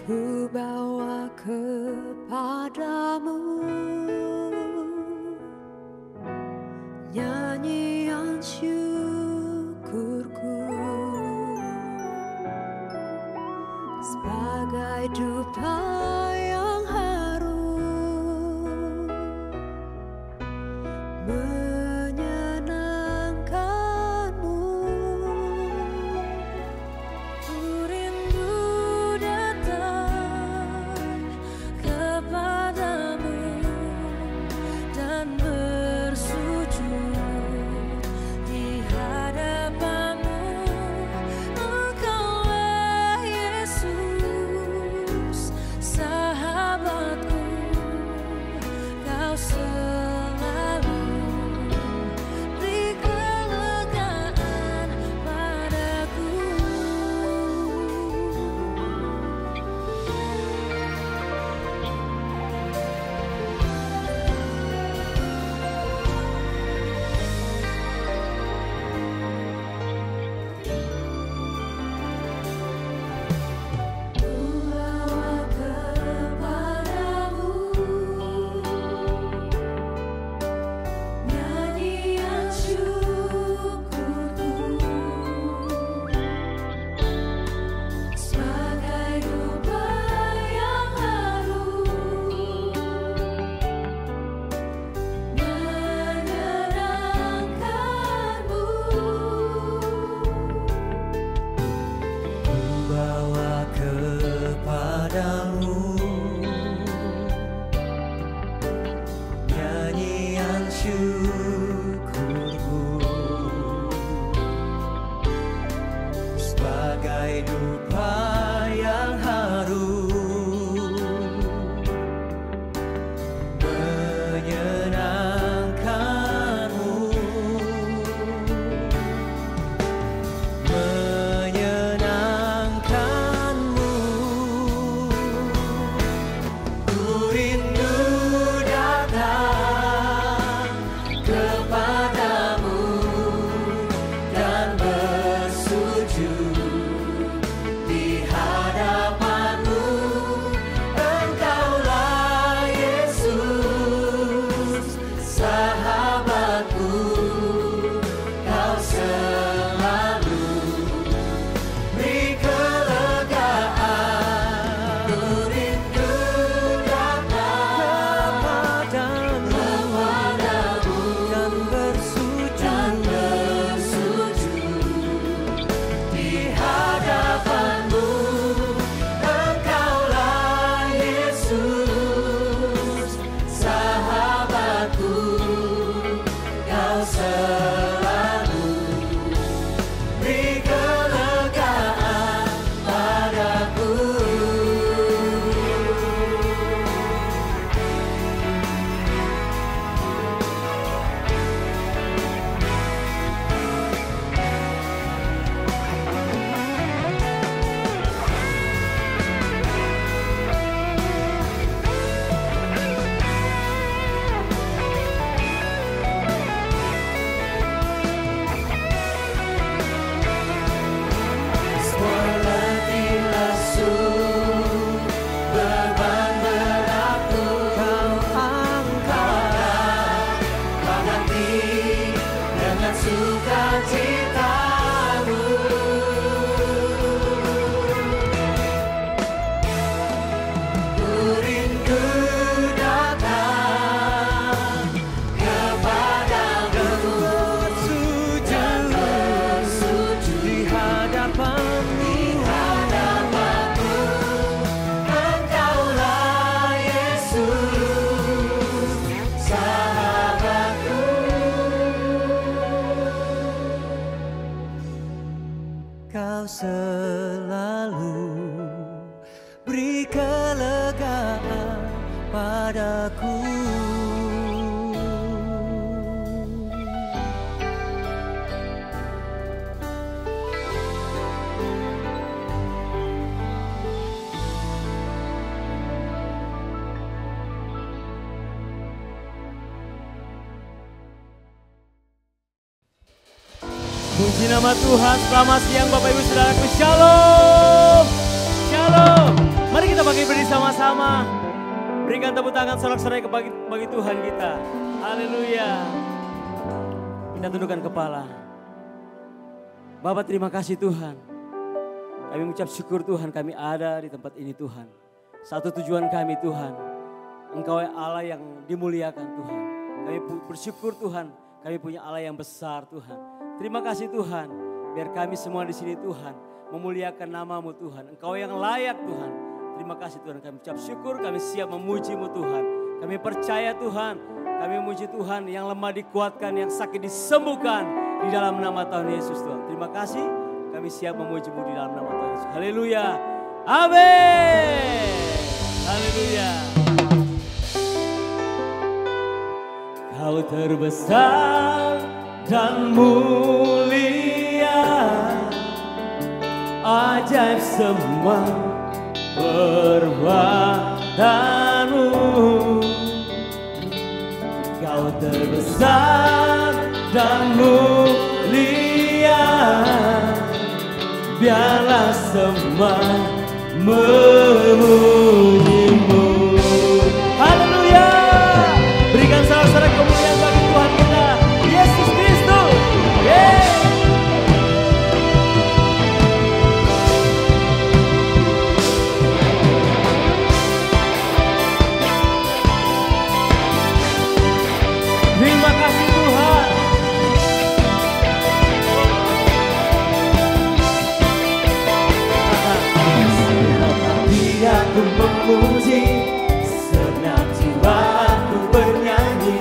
ku bawa kepadamu nyanyian syukurku sebagai dupa yang harum menyenangkanmu. Ku rindu datang kepadamu dan bersujud di hadapanmu. Engkaulah Yesus, sahabatku, kau selalu beri kelegaan padaku. Ku bawa kepadamu nyanyian syukurku sebagai dupa yang harum menyenangkanmu. Bawa kepadamu nyanyian syukurku sebagai dupa yang harum menyenangkanmu. Ku rindu datang kepadamu dan bersujud di hadapanmu. Engkaulah Yesus, sahabatku, kau selalu beri kelegaan. Ku rindu datang kepadamu dan bersujud di hadapanmu. Engkaulah Yesus, sahabatku, kau selalu beri kelegaan padaku. Semua letih lesu, beban beratku kau angkat, kau ganti dengan sukacitamu. Ku rindu datang kepadamu dan bersujud di hadapanmu. Engkaulah Yesus, sahabatku. Kau selalu beri kelegaan padaku. Puji nama Tuhan. Selamat siang Bapak Ibu Saudaraku. Shalom. Shalom. Mari kita Berikan tepuk tangan sorak-sorai bagi Tuhan kita. Haleluya. Kita tundukkan kepala. Bapak terima kasih Tuhan. Kami mengucap syukur Tuhan kami ada di tempat ini Tuhan. Satu tujuan kami Tuhan. Engkau Allah yang dimuliakan Tuhan. Kami bersyukur Tuhan. Kami punya Allah yang besar Tuhan. Terima kasih Tuhan. Biar kami semua di sini Tuhan memuliakan nama-Mu Tuhan. Engkau yang layak Tuhan. Terima kasih Tuhan. Kami ucap syukur. Kami siap memuji-Mu Tuhan. Kami percaya Tuhan. Kami memuji Tuhan yang lemah dikuatkan, yang sakit disembuhkan di dalam nama Tuhan Yesus Tuhan. Terima kasih. Kami siap memuji-Mu di dalam nama Tuhan Yesus. Haleluya. Amin. Haleluya. Kau terbesar dan mulia, ajaib semua perbuatanmu. Kau terbesar dan mulia, biarlah semua memuji-Mu. Haleluya. Berikan sorak-sorai kemuliaan bagi Tuhan kita, Yesus Kristus. Terima kasih Tuhan. Aku memuji, senang jiwaku bernyanyi,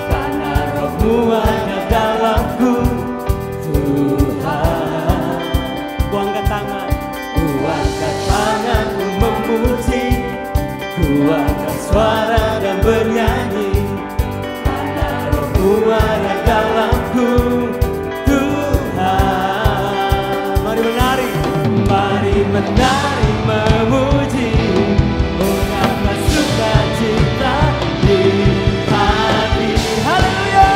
karena Roh-Mu ada dalamku, Tuhan. Ku angkat tangan, ku angkat tanganku memuji, ku angkat suara dan bernyanyi, karena Roh-Mu ada dalamku, Tuhan. Mari menari, mari menari memuji, ungkapkan sukacita di hati. Haleluya.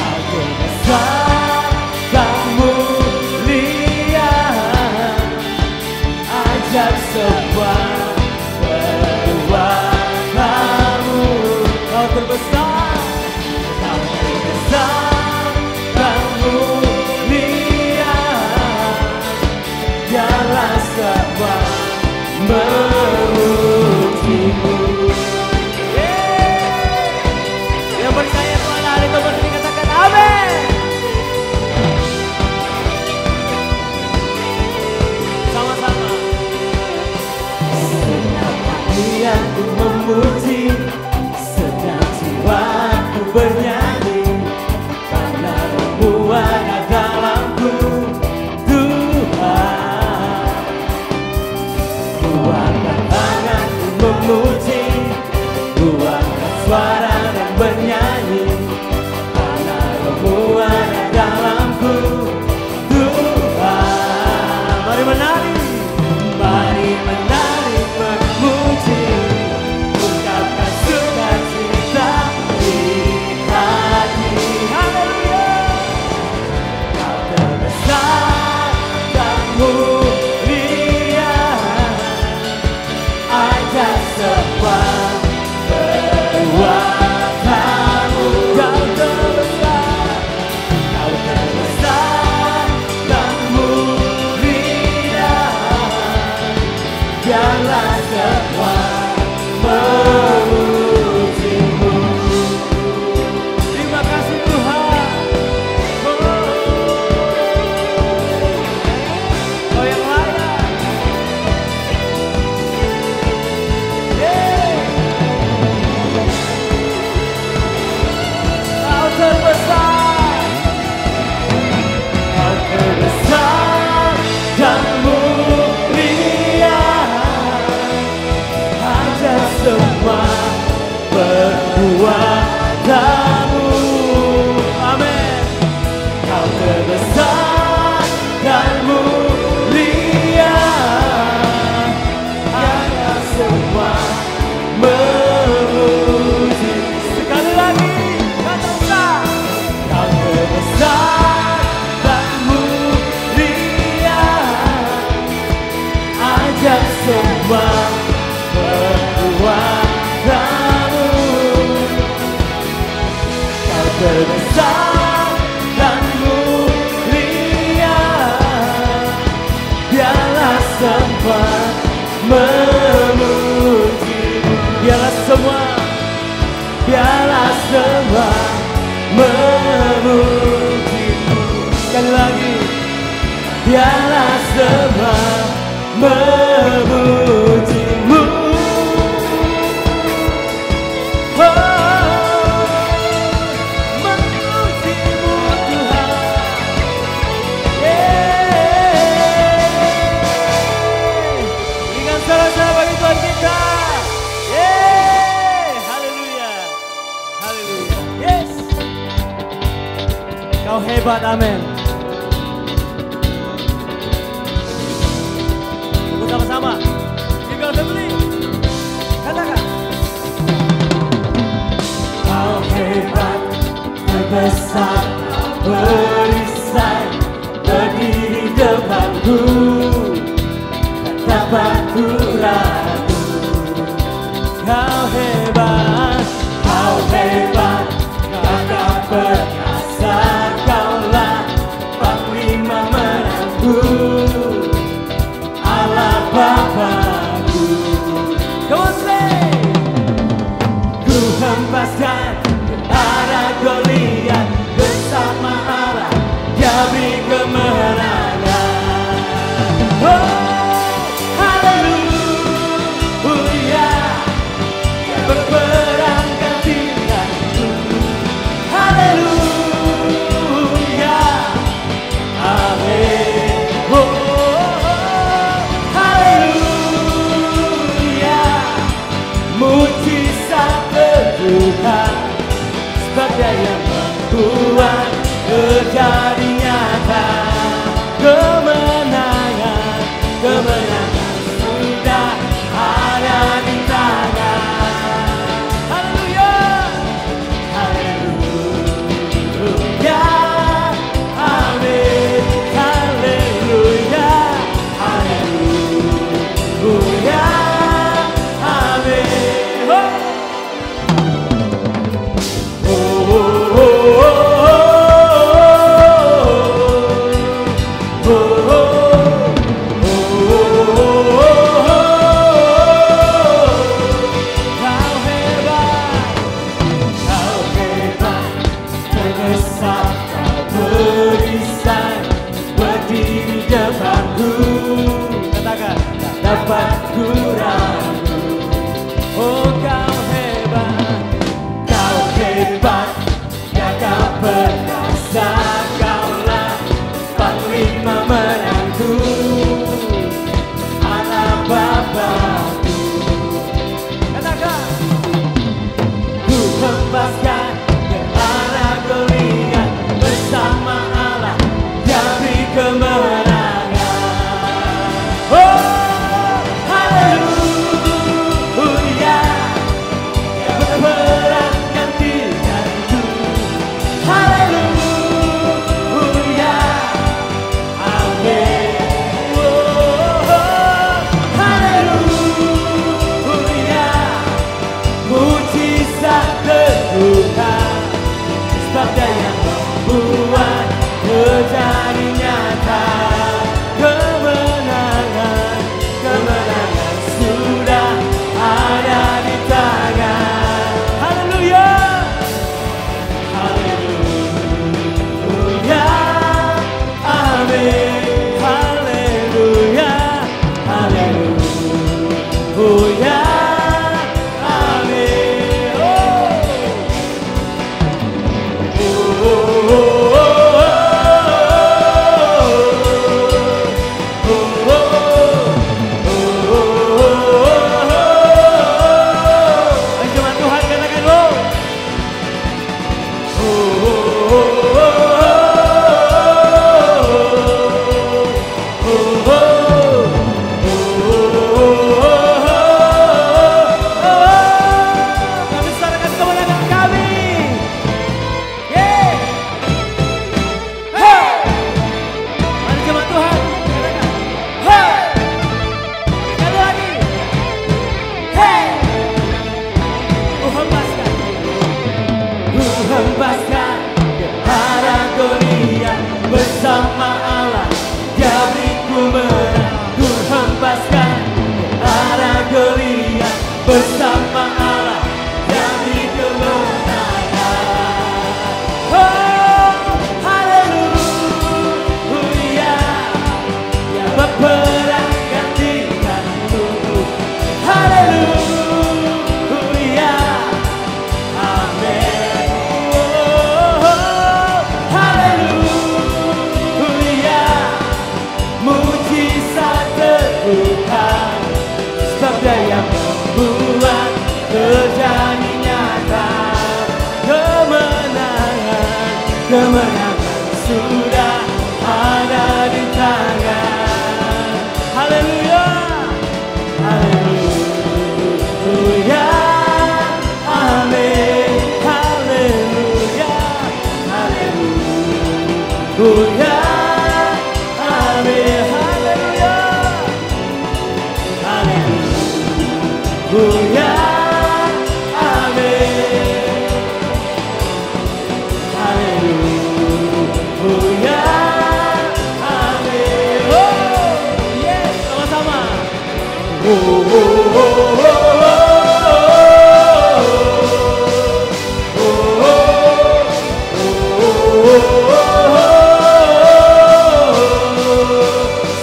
Aku besar dan mulia, ajaib semua perbuatanmu. Kau terbesar, kau terbesar dan mulia, biarlah semua memuji-Mu. Yang percaya Tuhan ada di tempat ini katakan amin. Sama-sama. Senang hati aku memuji, senang jiwaku bernyanyi, karena Roh-Mu ada dalamku, Tuhan. Ku angkat sempat memujimu. Biarlah semua memujimu. Sekali lagi, biarlah semua memujimu. Memujimu Tuhan. Berikan salam-salam bagi Tuhan kita. Haleluya. Haleluya. Yes. Kau hebat, amin. Tunggu sama-sama. Eagle Family. Katakan. Kau hebat, terbesar, berisai, berdiri depanku, tak dapat ku ragu. Kau hebat, gagah perkasa, kaulah panglima menangku, Allah Bapakku. Come on, say. Ku hempaskan ke arah Goliat, bersama Allah Dia beri kemenangan. Oh, haleluya, Dia berperang gantikanku. Haleluya, amin. Oh, haleluya, mujizat Tuhan, sebab Dia yang membuat terjadi nyata. Kemenangan, kemenangan sudah ada di tangan. Haleluya, haleluya, amin. Haleluya, haleluya, amin. Dapat ku ragu. Oh, kau hebat, gagah perkasa, kaulah panglima menangku, Allah Bapakku. Katakan. Ku hempaskan ke arah Goliat, bersama Allah Dia beri kemenangan. Oh, haleluya.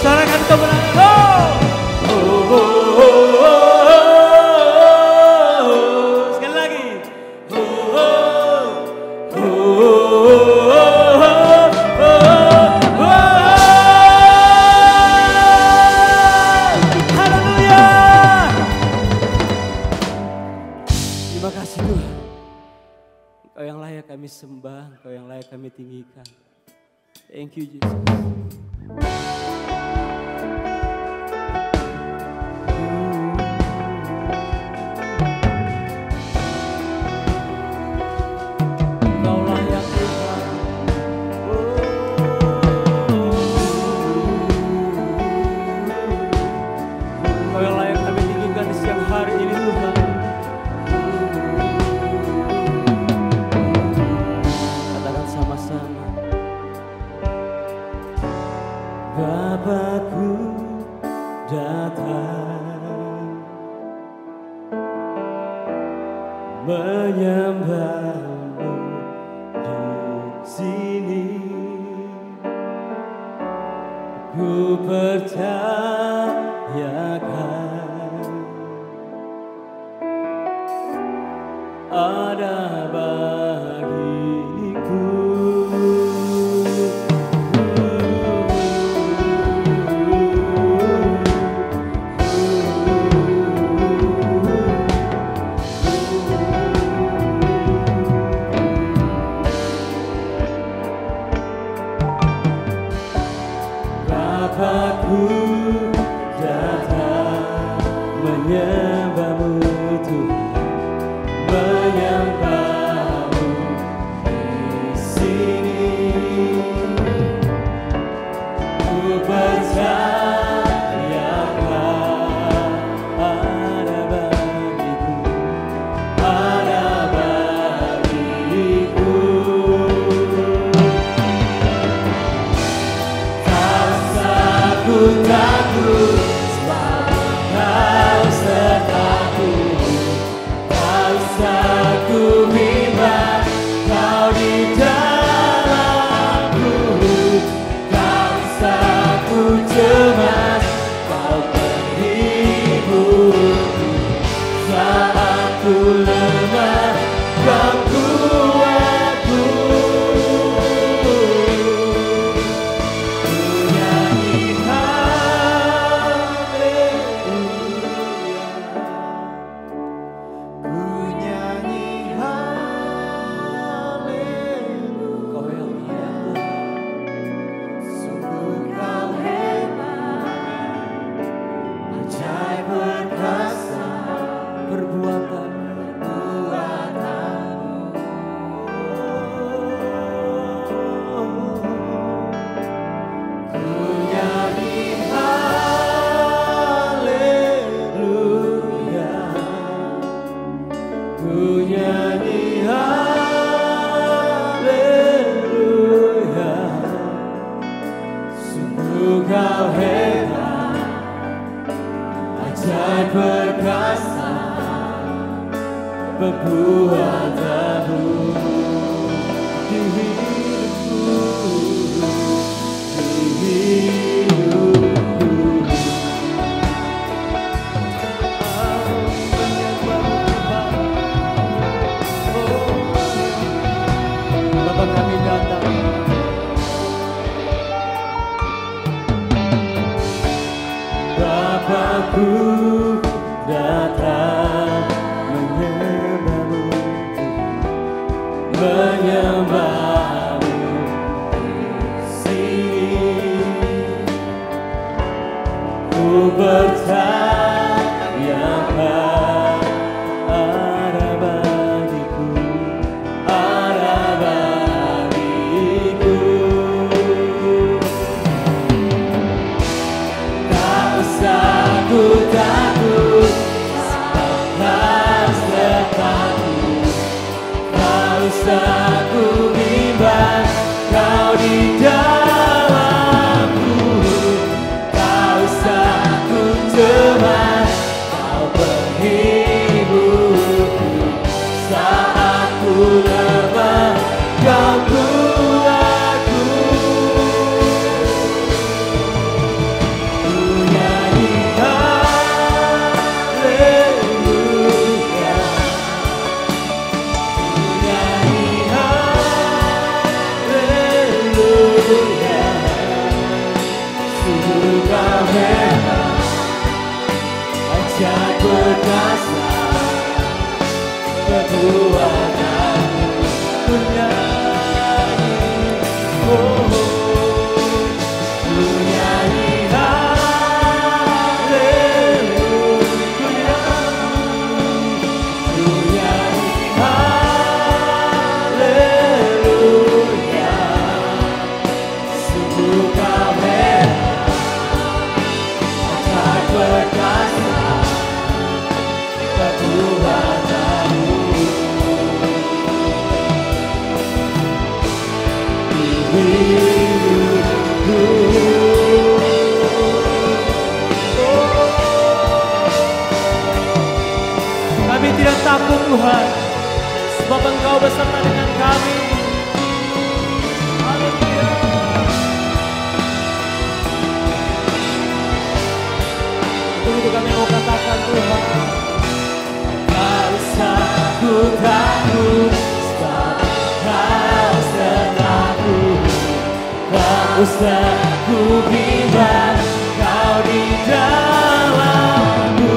Sarangkan kemenangan. Sekali lagi. Haleluya. Terima kasih Tuhan. Engkau yang layak kami sembah, Engkau yang layak kami tinggikan. Thank you Jesus. Engkau layak Tuhan. Engkau yang layak kami tinggikan di siang hari ini Tuhan. Katakan sama-sama. Bapakku datang menyembahmu di sini. Ku percayakan ada bagiku. Bapakku datang menyembahmu Tuhan, menyembahmu di sini. Ku percayakan ada bagiku, ada bagiku. Ku takut sebab Kau sertaku, tak usah ku bimbang, Kau di dalamku, tak usah ku cemas, Kau penghiburku saat ku lemah, Kau kuatku. Kau hebat, ajaib perkasa, perbuatanmu di hidupku, di hidupku. Bapa kami datang. Bapakku datang menyembahmu, menyembahmu di sini. Ku percayakan ada bagiku, ada bagiku. Tak usah ku takut, tak sertaku, tak usah ku bimbang, Kau di dalamku, tak usah ku berkuasa, kekuatanmu ku nyanyi, oh, ku nyanyi haleluya, ku nyanyi haleluya, sungguh kau hebat, ajaib perkasa, kekuatanmu di hidupku. Kami tidak takut Tuhan, sebab Engkau beserta dengan kami. Haleluya. Itu kami mau katakan Tuhan, tak usah ku takut, sebab Kau sertaku. Tak usah ku bimbang, Kau di dalamku.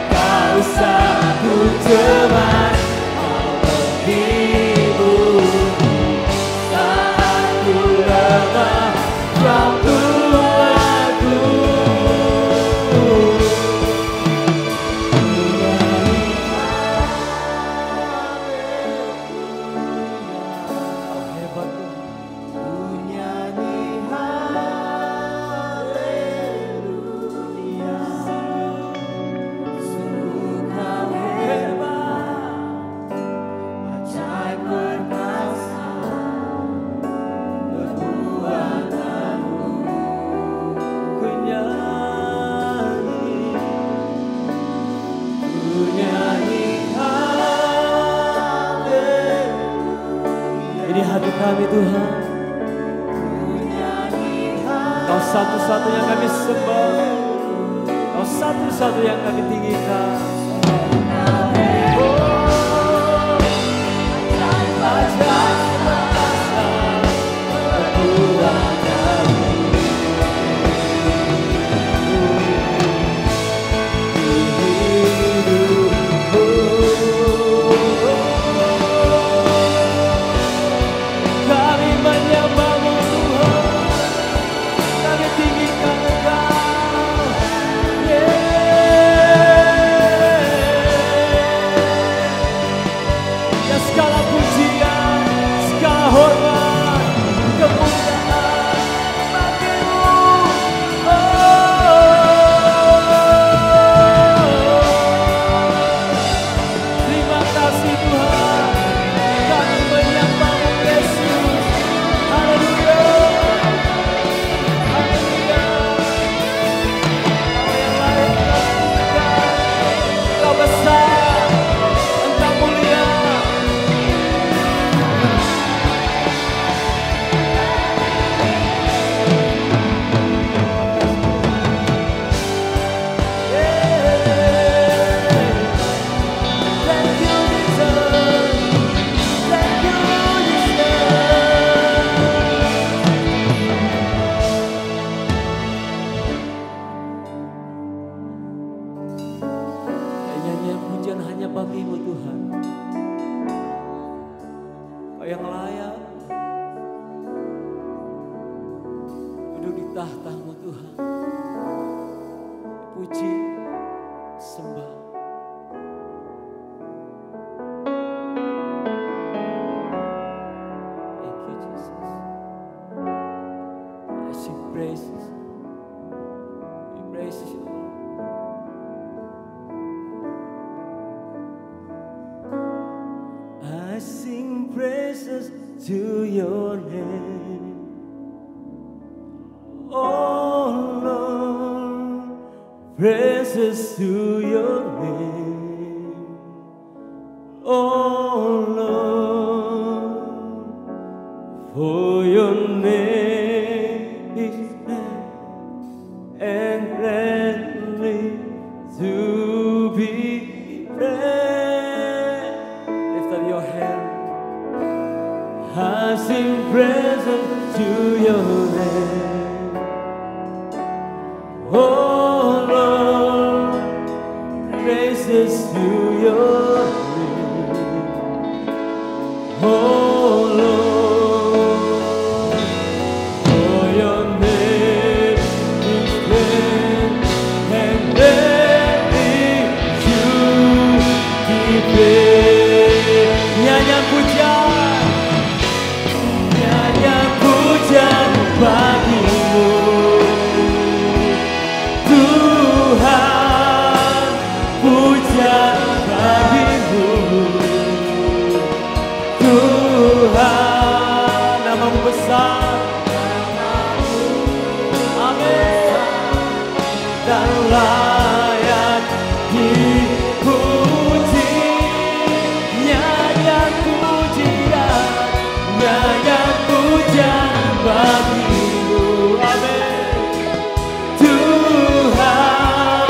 Tak usah ku cemas, Kau menghibur saat ku lemah, Kau kuatku. Hebat Tuhan. Ini hati kami Tuhan, Kau satu-satu yang kami sembah, Kau satu-satu yang kami tinggikan. Oh, ajaib perkasa, kekuatanmu di hidupku. Kami menyembah-Mu Tuhan, kami tinggikan Engkau, ya segala pujian, segala hormat, kemuliaan bagi-Mu. Terima kasih Tuhan, kami menyembah-Mu Yesus. Haleluya, haleluya. Kau yang layak dipujikan, Kau besar, Engkau mulia. Thank you, Jesus. Thank you, Jesus. Nyanyian pujian hanya bagi-Mu Tuhan, Kau yang layak duduk di tahta-Mu Tuhan. Puji, sembah. Thank you Jesus. I sing praises. We praise You. I sing praises to Your name, oh Lord, praises to Your name, oh Lord, for Your name is great and greatly to be praised. Lift up your hand. I sing praises to Your name, oh Lord, praises to your name, oh Lord. For your name is great and greatly to be praised. Nyanyian pujian, nyanyian pujian bagimu Tuhan, pujian bagimu Tuhan, namamu besar, amin, dan layak dipuji. Nyanyian pujian, nyanyian pujian bagimu, amin, Tuhan,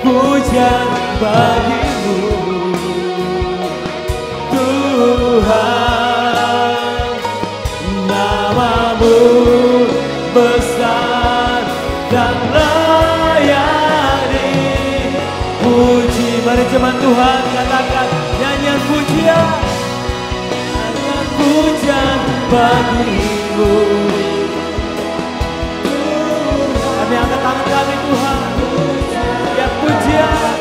pujian bagimu Tuhan, namamu besar dan layak dipuji. Mari jemaat Tuhan katakan nyanyian pujian, nyanyian pujian bagimu. Kami angkat tangan kami Tuhan, ya pujian,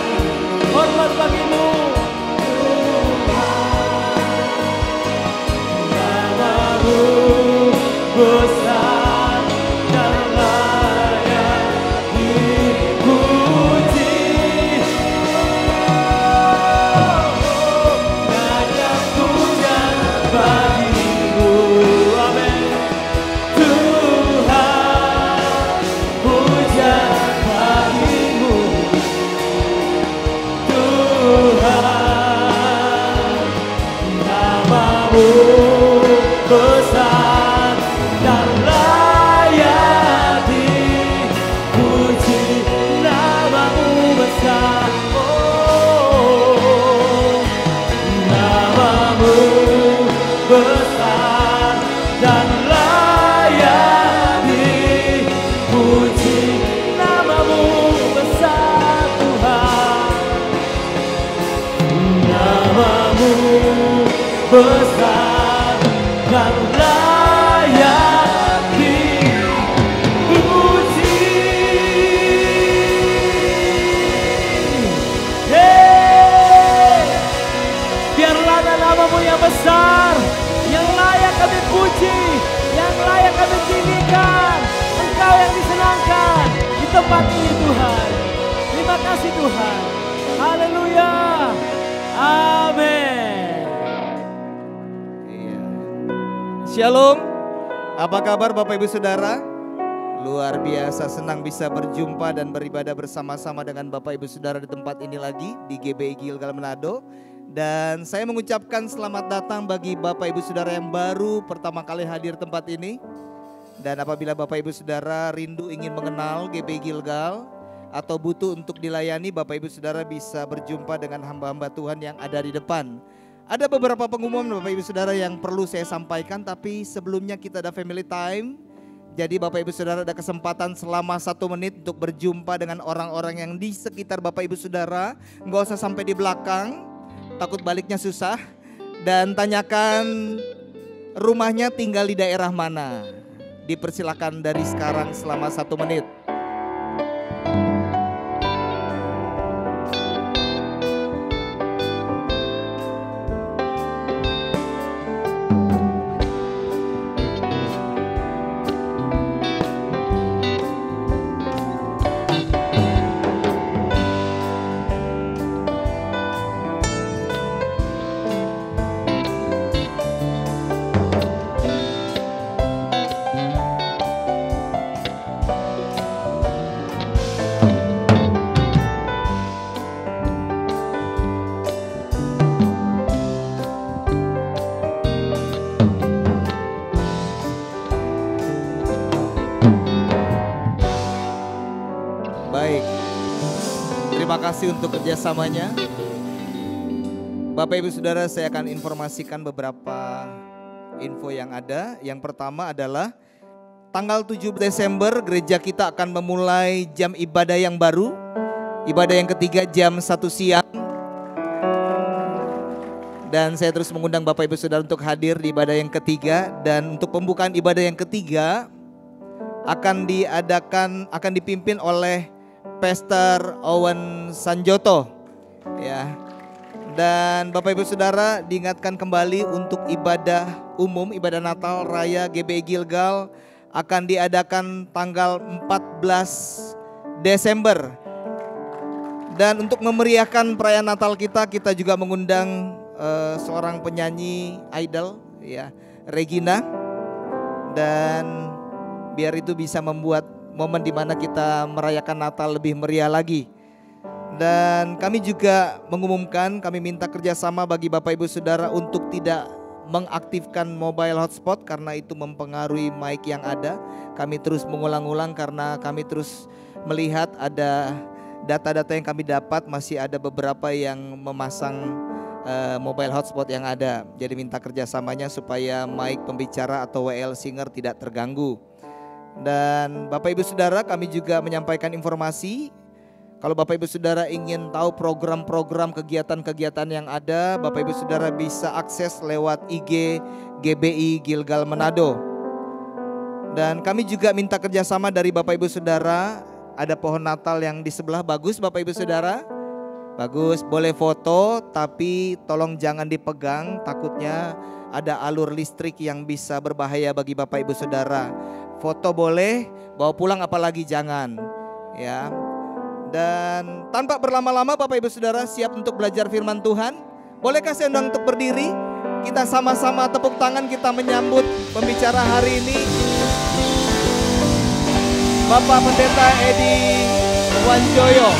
hormat bagimu. Namamu besar dan layak dipuji. Nyanyian pujian bagimu, amin, Tuhan, pujian bagimu Tuhan, namamu besar dan layak dipuji. Namamu besar, oh, namamu besar dan layak dipuji. Namamu besar Tuhan, namamu besar dan layak dipuji. Biarlah namamu yang besar, yang layak kami puji, yang layak kami tinggikan. Engkau yang disenangkan di tempat ini Tuhan. Terima kasih Tuhan. Haleluya. Amin. Iya. Shalom. Apa kabar Bapak Ibu Saudara? Luar biasa senang bisa berjumpa dan beribadah bersama-sama dengan Bapak Ibu Saudara di tempat ini lagi di GBI Gilgal Manado. Dan saya mengucapkan selamat datang bagi Bapak Ibu Saudara yang baru pertama kali hadir tempat ini. Dan apabila Bapak Ibu Saudara rindu ingin mengenal GBI Gilgal atau butuh untuk dilayani, Bapak Ibu Saudara bisa berjumpa dengan hamba-hamba Tuhan yang ada di depan. Ada beberapa pengumuman Bapak Ibu Saudara yang perlu saya sampaikan, tapi sebelumnya kita ada family time. Jadi Bapak Ibu Saudara ada kesempatan selama 1 menit untuk berjumpa dengan orang-orang yang di sekitar Bapak Ibu Saudara. Nggak usah sampai di belakang, takut baliknya susah. Dan tanyakan rumahnya tinggal di daerah mana. Dipersilakan dari sekarang selama 1 menit. Terima kasih untuk kerjasamanya. Bapak Ibu Saudara, saya akan informasikan beberapa info yang ada. Yang pertama adalah tanggal 7 Desember gereja kita akan memulai jam ibadah yang baru. Ibadah yang ketiga jam 1 siang. Dan saya terus mengundang Bapak Ibu Saudara untuk hadir di ibadah yang ketiga. Dan untuk pembukaan ibadah yang ketiga akan dipimpin oleh Pastor Owen Sanjoto. Ya. Dan Bapak Ibu Saudara diingatkan kembali untuk ibadah umum, ibadah Natal Raya GBI Gilgal akan diadakan tanggal 14 Desember. Dan untuk memeriahkan perayaan Natal kita juga mengundang seorang penyanyi idol, ya, Regina. Dan biar itu bisa membuat momen di mana kita merayakan Natal lebih meriah lagi. Dan kami juga mengumumkan, kami minta kerjasama bagi Bapak Ibu Saudara untuk tidak mengaktifkan mobile hotspot karena itu mempengaruhi mic yang ada. Kami terus mengulang-ulang karena kami terus melihat ada data-data yang kami dapat, masih ada beberapa yang memasang mobile hotspot yang ada. Jadi minta kerjasamanya supaya mic pembicara atau WL singer tidak terganggu. Dan Bapak Ibu Saudara, kami juga menyampaikan informasi. Kalau Bapak Ibu Saudara ingin tahu program-program kegiatan-kegiatan yang ada, Bapak Ibu Saudara bisa akses lewat IG GBI Gilgal Manado. Dan kami juga minta kerjasama dari Bapak Ibu Saudara. Ada pohon Natal yang di sebelah, bagus Bapak Ibu Saudara. Bagus, boleh foto tapi tolong jangan dipegang, takutnya ada alur listrik yang bisa berbahaya bagi Bapak Ibu Saudara. Foto boleh, bawa pulang apalagi jangan, ya. Dan tanpa berlama-lama Bapak Ibu Saudara siap untuk belajar firman Tuhan. Bolehkah saya undang untuk berdiri? Kita sama-sama tepuk tangan, kita menyambut pembicara hari ini, Bapak Pendeta Edi Wanjoyo.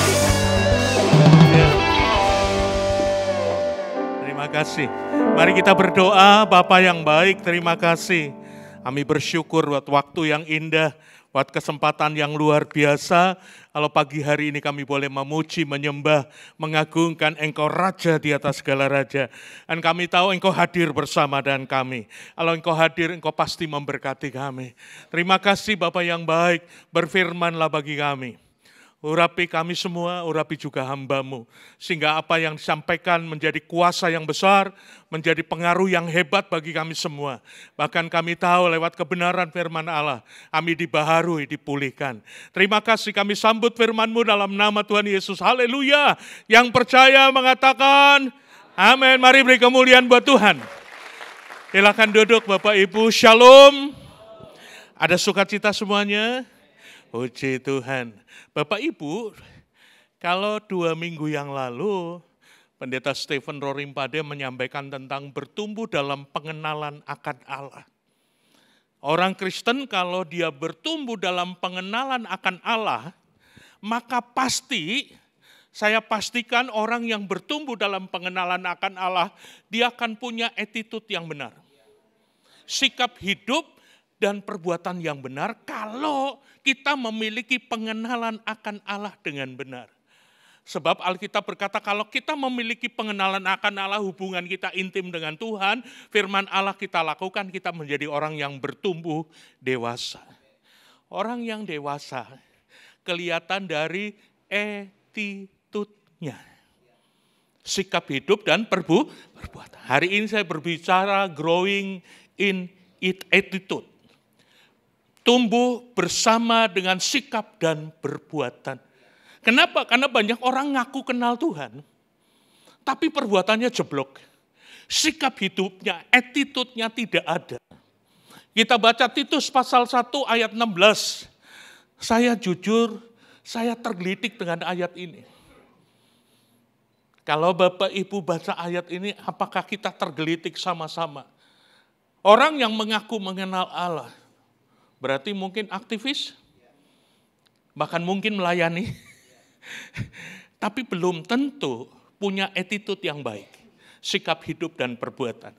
Terima kasih. Mari kita berdoa. Bapa yang baik, terima kasih. Kami bersyukur buat waktu yang indah, buat kesempatan yang luar biasa. Kalau pagi hari ini kami boleh memuji, menyembah, mengagungkan Engkau Raja di atas segala raja. Dan kami tahu Engkau hadir bersama dengan kami. Kalau Engkau hadir, Engkau pasti memberkati kami. Terima kasih Bapa yang baik, berfirmanlah bagi kami. Urapi kami semua, urapi juga hamba-Mu. Sehingga apa yang disampaikan menjadi kuasa yang besar, menjadi pengaruh yang hebat bagi kami semua. Bahkan kami tahu lewat kebenaran firman Allah, kami dibaharui, dipulihkan. Terima kasih, kami sambut firman-Mu dalam nama Tuhan Yesus. Haleluya. Yang percaya mengatakan, amin. Mari beri kemuliaan buat Tuhan. Silakan duduk Bapak Ibu, shalom. Ada sukacita semuanya? Puji Tuhan. Bapak Ibu, kalau 2 minggu yang lalu Pendeta Stephen Rorimpade menyampaikan tentang bertumbuh dalam pengenalan akan Allah. Orang Kristen kalau dia bertumbuh dalam pengenalan akan Allah, maka pasti, saya pastikan orang yang bertumbuh dalam pengenalan akan Allah, dia akan punya attitude yang benar. Sikap hidup dan perbuatan yang benar kalau kita memiliki pengenalan akan Allah dengan benar. Sebab Alkitab berkata kalau kita memiliki pengenalan akan Allah, hubungan kita intim dengan Tuhan, firman Allah kita lakukan, kita menjadi orang yang bertumbuh dewasa. Orang yang dewasa kelihatan dari attitude-nya. Sikap hidup dan perbuatan. Hari ini saya berbicara growing in attitude. Tumbuh bersama dengan sikap dan perbuatan. Kenapa? Karena banyak orang ngaku kenal Tuhan, tapi perbuatannya jeblok. Sikap hidupnya, attitude-nya tidak ada. Kita baca Titus pasal 1 ayat 16. Saya jujur, saya tergelitik dengan ayat ini. Kalau Bapak Ibu baca ayat ini, apakah kita tergelitik sama-sama? Orang yang mengaku mengenal Allah, berarti mungkin aktivis, bahkan mungkin melayani, tapi belum tentu punya attitude yang baik, sikap hidup dan perbuatan.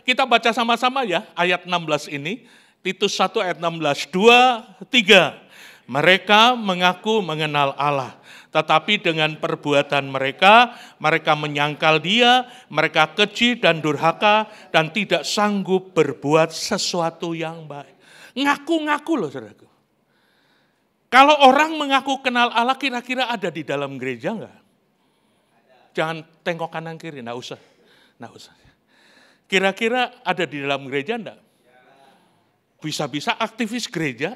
Kita baca sama-sama ya ayat 16 ini, Titus 1 ayat 16, 2, 3. Mereka mengaku mengenal Allah, tetapi dengan perbuatan mereka menyangkal Dia, mereka keji dan durhaka dan tidak sanggup berbuat sesuatu yang baik. Ngaku-ngaku loh saudaraku. Kalau orang mengaku kenal Allah, kira-kira ada di dalam gereja enggak? Jangan tengok kanan kiri, enggak usah. Kira-kira ada di dalam gereja enggak? Bisa-bisa aktivis gereja,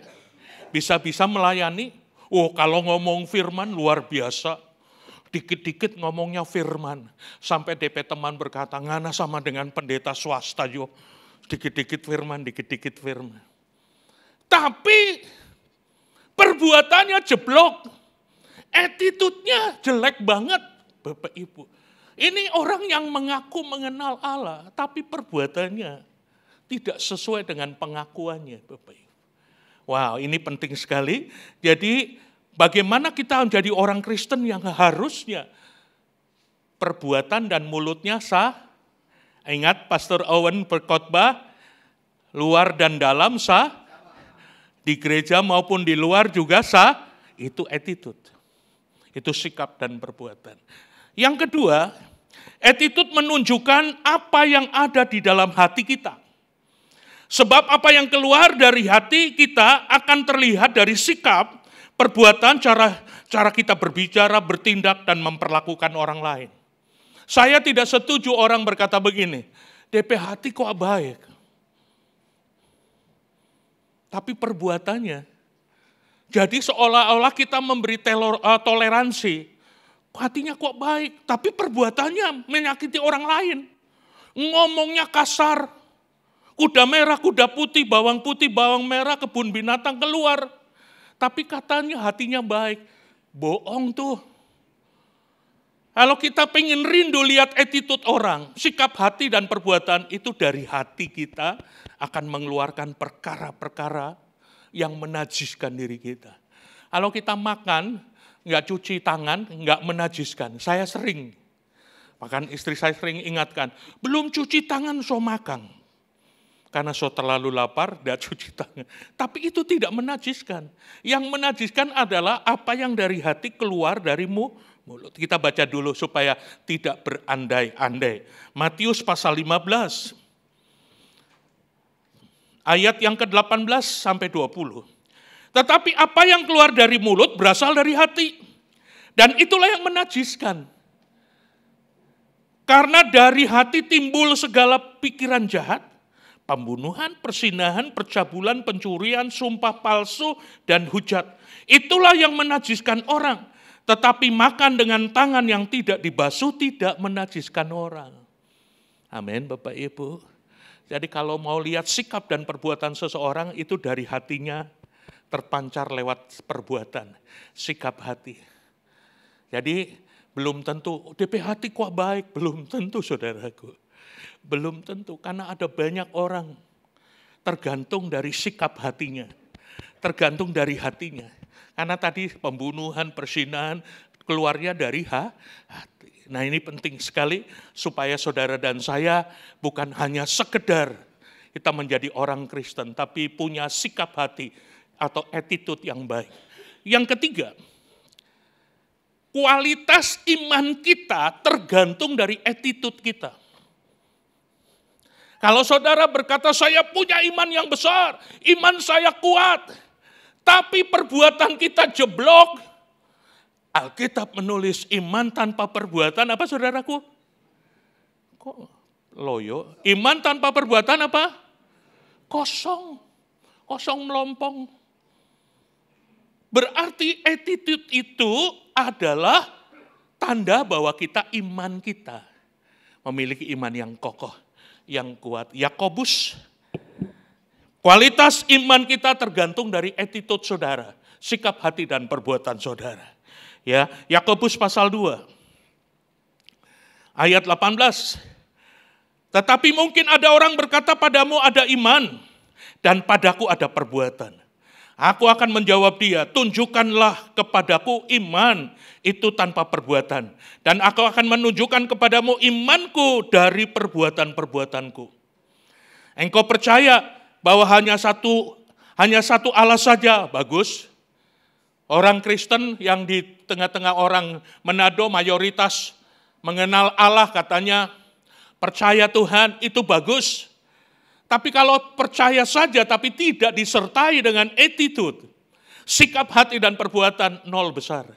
bisa-bisa melayani. Oh, kalau ngomong firman luar biasa. Dikit-dikit ngomongnya firman. Sampai DP teman berkata, ngana sama dengan pendeta swasta yo. Dikit-dikit firman, dikit-dikit firman. Tapi perbuatannya jeblok. Attitude-nya jelek banget, Bapak Ibu. Ini orang yang mengaku mengenal Allah, tapi perbuatannya tidak sesuai dengan pengakuannya, Bapak Ibu. Wow, ini penting sekali. Jadi bagaimana kita menjadi orang Kristen yang harusnya perbuatan dan mulutnya sah. Ingat Pastor Owen berkhotbah, luar dan dalam sah. Di gereja maupun di luar juga sah. Itu attitude. Itu sikap dan perbuatan. Yang kedua, attitude menunjukkan apa yang ada di dalam hati kita. Sebab apa yang keluar dari hati kita akan terlihat dari sikap, perbuatan, cara kita berbicara, bertindak, dan memperlakukan orang lain. Saya tidak setuju orang berkata begini, DP hati kok baik. Tapi perbuatannya, jadi seolah-olah kita memberi toleransi. Hatinya kok baik, tapi perbuatannya menyakiti orang lain. Ngomongnya kasar. Kuda merah, kuda putih, bawang merah, kebun binatang keluar. Tapi katanya hatinya baik. Bohong tuh. Kalau kita pengen rindu lihat attitude orang, sikap hati dan perbuatan itu dari hati kita akan mengeluarkan perkara-perkara yang menajiskan diri kita. Kalau kita makan, nggak cuci tangan, nggak menajiskan. Saya sering, bahkan istri saya sering ingatkan, belum cuci tangan so makan. Karena so terlalu lapar, tidak cuci tangan. Tapi itu tidak menajiskan. Yang menajiskan adalah apa yang dari hati keluar dari mulut. Kita baca dulu supaya tidak berandai-andai. Matius pasal 15. Ayat yang ke-18 sampai 20. Tetapi apa yang keluar dari mulut berasal dari hati. Dan itulah yang menajiskan. Karena dari hati timbul segala pikiran jahat, pembunuhan, persinahan, percabulan, pencurian, sumpah palsu, dan hujat. Itulah yang menajiskan orang. Tetapi makan dengan tangan yang tidak dibasuh tidak menajiskan orang. Amin, Bapak Ibu. Jadi kalau mau lihat sikap dan perbuatan seseorang itu dari hatinya terpancar lewat perbuatan, sikap hati. Jadi belum tentu, DP hati kok baik, belum tentu saudaraku. Belum tentu, karena ada banyak orang tergantung dari sikap hatinya, tergantung dari hatinya. Karena tadi pembunuhan, persinahan, keluarnya dari hati. Nah ini penting sekali supaya saudara dan saya bukan hanya sekedar kita menjadi orang Kristen, tapi punya sikap hati atau attitude yang baik. Yang ketiga, kualitas iman kita tergantung dari attitude kita. Kalau saudara berkata, saya punya iman yang besar, iman saya kuat, tapi perbuatan kita jeblok. Alkitab menulis iman tanpa perbuatan apa saudaraku? Kok loyo? Iman tanpa perbuatan apa? Kosong. Kosong melompong. Berarti attitude itu adalah tanda bahwa iman kita memiliki iman yang kokoh, yang kuat. Yakobus, kualitas iman kita tergantung dari attitude saudara, sikap hati dan perbuatan saudara. Ya, Yakobus pasal 2 ayat 18. Tetapi mungkin ada orang berkata padamu ada iman dan padaku ada perbuatan. Aku akan menjawab dia, tunjukkanlah kepadaku iman itu tanpa perbuatan. Dan aku akan menunjukkan kepadamu imanku dari perbuatan-perbuatanku. Engkau percaya bahwa hanya satu Allah saja, bagus. Orang Kristen yang di tengah-tengah orang Manado mayoritas mengenal Allah katanya, percaya Tuhan itu bagus. Tapi kalau percaya saja tapi tidak disertai dengan attitude, sikap hati dan perbuatan nol besar.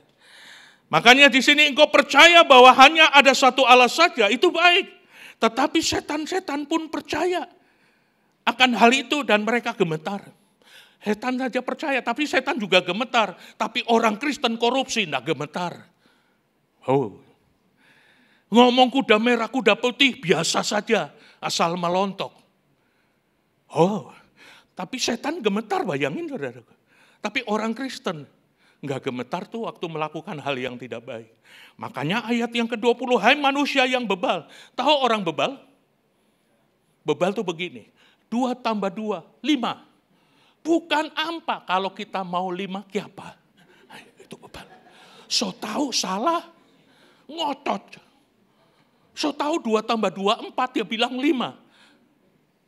Makanya di sini engkau percaya bahwa hanya ada satu Allah saja, itu baik. Tetapi setan-setan pun percaya akan hal itu dan mereka gemetar. Setan saja percaya, tapi setan juga gemetar. Tapi orang Kristen korupsi, enggak gemetar. Oh, ngomong kuda merah, kuda putih, biasa saja, asal melontok. Oh, tapi setan gemetar, bayangin saudara. Tapi orang Kristen enggak gemetar tuh waktu melakukan hal yang tidak baik. Makanya ayat yang ke-20, hai manusia yang bebal. Tahu orang bebal? Bebal tuh begini, 2 tambah 2, 5. Bukan ampa, kalau kita mau 5, kiapa? Itu bebal. So tahu salah, ngotot. So tahu 2 tambah 2, 4, dia bilang 5.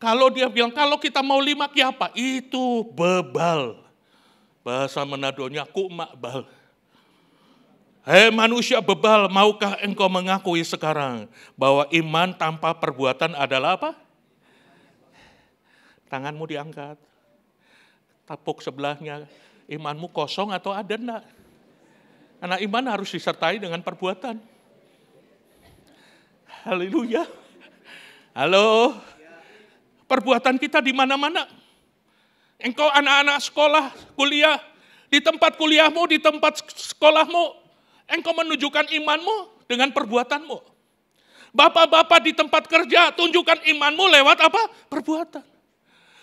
Kalau dia bilang, kalau kita mau 5, kiapa? Itu bebal. Bahasa Manadonya kumakbal. Hei manusia bebal, maukah engkau mengakui sekarang bahwa iman tanpa perbuatan adalah apa? Tanganmu diangkat. Tapuk sebelahnya, imanmu kosong atau ada enggak? Karena iman harus disertai dengan perbuatan. Haleluya. Halo. Perbuatan kita di mana-mana. Engkau anak-anak sekolah, kuliah, di tempat kuliahmu, di tempat sekolahmu, engkau menunjukkan imanmu dengan perbuatanmu. Bapak-bapak di tempat kerja, tunjukkan imanmu lewat apa? Perbuatan.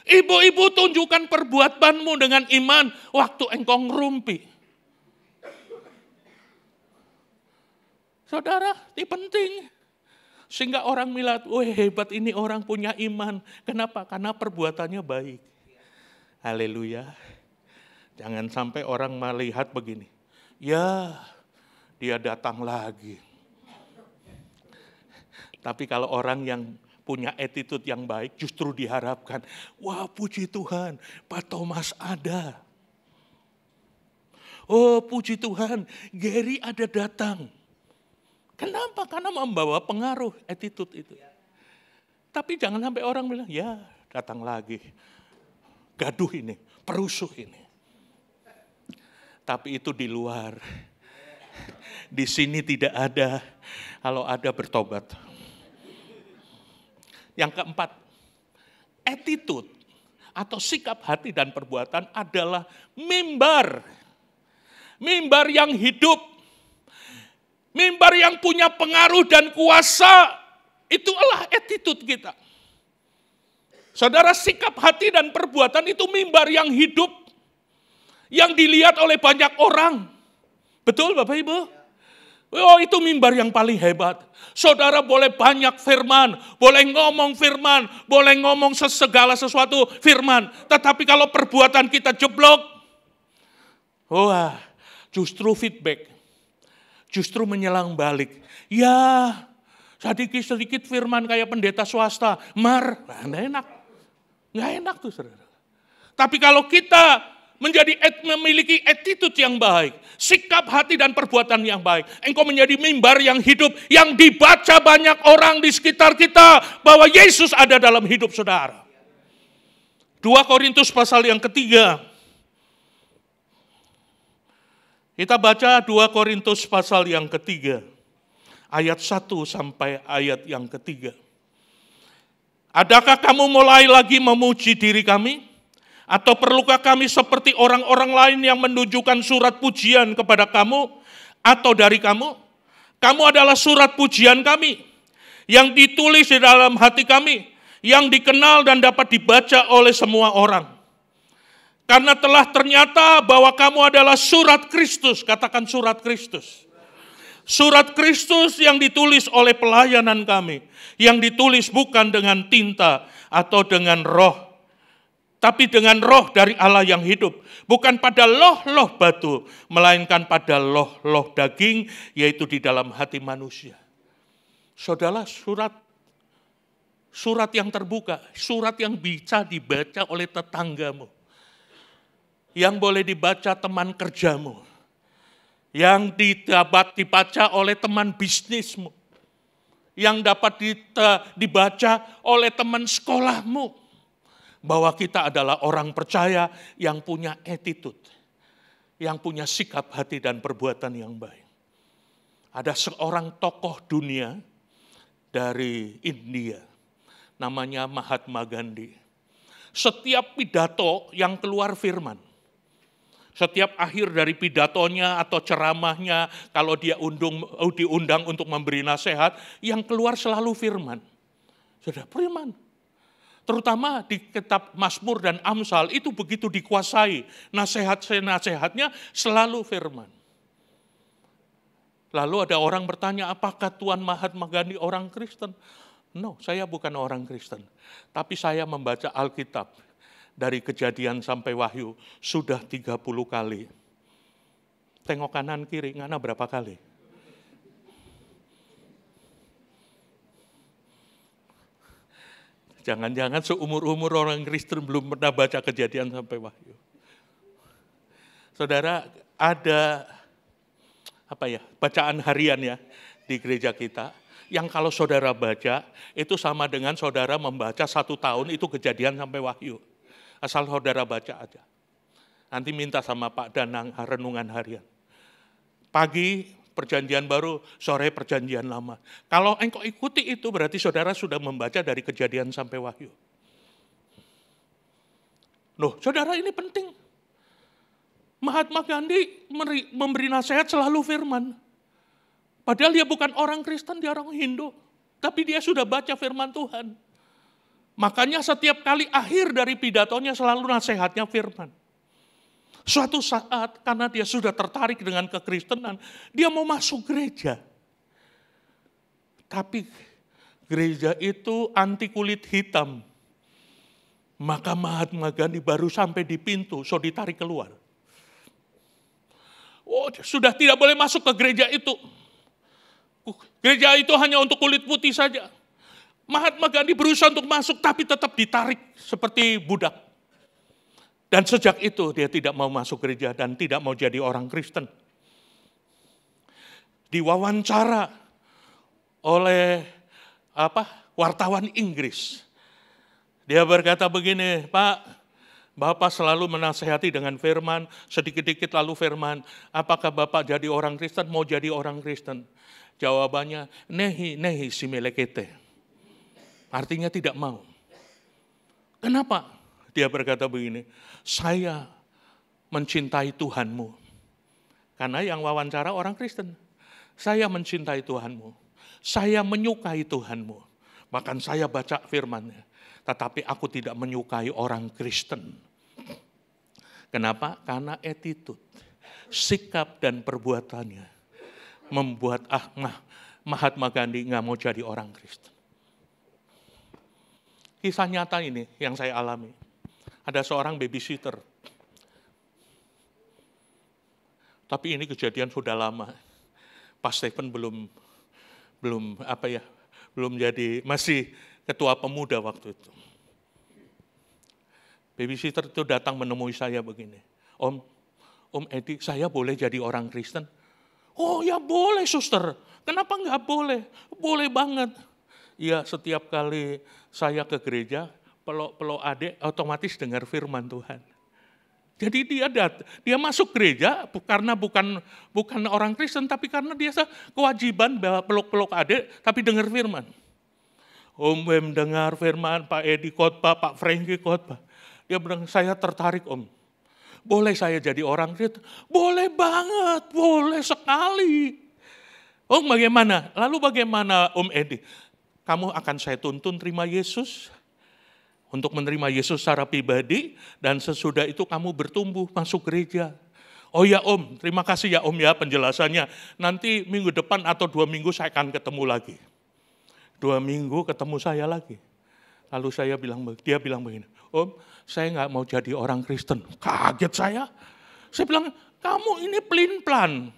Ibu-ibu tunjukkan perbuatanmu dengan iman waktu engkau ngerumpi. Saudara, ini penting. Sehingga orang melihat, wah hebat ini orang punya iman. Kenapa? Karena perbuatannya baik. Haleluya. Jangan sampai orang melihat begini. Ya, dia datang lagi. Tapi kalau orang yang punya attitude yang baik, justru diharapkan, wah puji Tuhan, Pak Thomas ada. Oh puji Tuhan, Gary ada datang. Kenapa? Karena membawa pengaruh attitude itu. Tapi jangan sampai orang bilang, ya datang lagi. Gaduh ini, perusuh ini. Tapi itu di luar. Di sini tidak ada, kalau ada bertobat. Yang keempat, attitude atau sikap hati dan perbuatan adalah mimbar. Mimbar yang hidup. Mimbar yang punya pengaruh dan kuasa. Itulah attitude kita. Saudara, sikap hati dan perbuatan itu mimbar yang hidup. Yang dilihat oleh banyak orang. Betul Bapak Ibu? Oh itu mimbar yang paling hebat. Saudara boleh banyak firman, boleh ngomong firman, boleh ngomong segala sesuatu firman. Tetapi kalau perbuatan kita jeblok, wah justru feedback. Justru menyelang balik. Ya sedikit-sedikit firman kayak pendeta swasta. Nggak enak. Nggak enak tuh saudara. Tapi kalau kita memiliki attitude yang baik, sikap hati dan perbuatan yang baik, engkau menjadi mimbar yang hidup, yang dibaca banyak orang di sekitar kita, bahwa Yesus ada dalam hidup saudara. 2 Korintus pasal yang ketiga. Kita baca 2 Korintus pasal yang ketiga. Ayat 1 sampai ayat yang ketiga. Adakah kamu mulai lagi memuji diri kami? Atau perlukah kami seperti orang-orang lain yang menunjukkan surat pujian kepada kamu? Atau dari kamu? Kamu adalah surat pujian kami, yang ditulis di dalam hati kami, yang dikenal dan dapat dibaca oleh semua orang. Karena telah ternyata bahwa kamu adalah surat Kristus, katakan surat Kristus. Surat Kristus yang ditulis oleh pelayanan kami, yang ditulis bukan dengan tinta atau dengan roh, tapi dengan roh dari Allah yang hidup. Bukan pada loh-loh batu, melainkan pada loh-loh daging, yaitu di dalam hati manusia. Saudara, surat yang terbuka, surat yang bisa dibaca oleh tetanggamu, yang boleh dibaca teman kerjamu, yang dapat dibaca oleh teman bisnismu, yang dapat dibaca oleh teman sekolahmu, bahwa kita adalah orang percaya yang punya attitude. yang punya sikap hati dan perbuatan yang baik. Ada seorang tokoh dunia dari India, namanya Mahatma Gandhi. Setiap pidato yang keluar firman. Setiap akhir dari pidatonya atau ceramahnya, kalau dia diundang untuk memberi nasihat, yang keluar selalu firman. Sudah firman. Terutama di kitab Mazmur dan Amsal itu begitu dikuasai. Nasihatnya selalu firman. Lalu ada orang bertanya, apakah Tuan Mahatma Gandhi orang Kristen? No, saya bukan orang Kristen. Tapi saya membaca Alkitab dari Kejadian sampai Wahyu sudah 30 kali. Tengok kanan kiri, ngana berapa kali? Jangan-jangan seumur-umur orang Kristen belum pernah baca Kejadian sampai Wahyu. Saudara, ada bacaan harian ya di gereja kita, yang kalau saudara baca, itu sama dengan saudara membaca 1 tahun itu Kejadian sampai Wahyu. Asal saudara baca aja. Nanti minta sama Pak Danang renungan harian. Pagi perjanjian baru, sore perjanjian lama. Kalau engkau ikuti itu berarti saudara sudah membaca dari Kejadian sampai Wahyu. Loh, saudara, ini penting. Mahatma Gandhi memberi nasihat selalu firman. Padahal dia bukan orang Kristen, dia orang Hindu. Tapi dia sudah baca firman Tuhan. Makanya setiap kali akhir dari pidatonya selalu nasihatnya firman. Suatu saat karena dia sudah tertarik dengan kekristenan, dia mau masuk gereja. Tapi gereja itu anti kulit hitam. Maka Mahatma Gandhi baru sampai di pintu, so ditarik keluar. Oh, sudah tidak boleh masuk ke gereja itu. Gereja itu hanya untuk kulit putih saja. Mahatma Gandhi berusaha untuk masuk, tapi tetap ditarik seperti budak. Dan sejak itu dia tidak mau masuk gereja dan tidak mau jadi orang Kristen. Diwawancara oleh wartawan Inggris. Dia berkata begini, Pak, Bapak selalu menasehati dengan firman, sedikit-dikit lalu firman, apakah Bapak jadi orang Kristen, mau jadi orang Kristen? Jawabannya, nehi simelekete. Artinya tidak mau. Kenapa? Dia berkata begini, saya mencintai Tuhanmu. Karena yang wawancara orang Kristen. Saya mencintai Tuhanmu. Saya menyukai Tuhanmu. Bahkan saya baca firman-Nya. Tetapi aku tidak menyukai orang Kristen. Kenapa? Karena attitude, sikap dan perbuatannya membuat Mahatma Gandhi nggak mau jadi orang Kristen. Kisah nyata ini yang saya alami. Ada seorang babysitter. Tapi ini kejadian sudah lama. Pak Stephen belum jadi, masih ketua pemuda waktu itu. Babysitter itu datang menemui saya begini. Om Edi, saya boleh jadi orang Kristen? Oh ya boleh suster. Kenapa nggak boleh? Boleh banget. Ya setiap kali saya ke gereja, pelok-pelok adik otomatis dengar firman Tuhan. Jadi dia masuk gereja karena bukan orang Kristen, tapi karena dia kewajiban bawa pelok-pelok adik, tapi dengar firman. Om Wem dengar firman, Pak Edi khotbah, Pak Franky khotbah. Dia bilang, saya tertarik Om. Boleh saya jadi orang Kristen? Boleh banget, boleh sekali. Om bagaimana? Lalu bagaimana Om Edi? Kamu akan saya tuntun terima Yesus, untuk menerima Yesus secara pribadi, dan sesudah itu kamu bertumbuh masuk gereja. Oh ya Om, terima kasih ya Om ya penjelasannya. Nanti minggu depan atau 2 minggu saya akan ketemu lagi. 2 minggu ketemu saya lagi. Lalu dia bilang begini, Om saya nggak mau jadi orang Kristen. Kaget saya. Saya bilang, kamu ini pelin-pelan.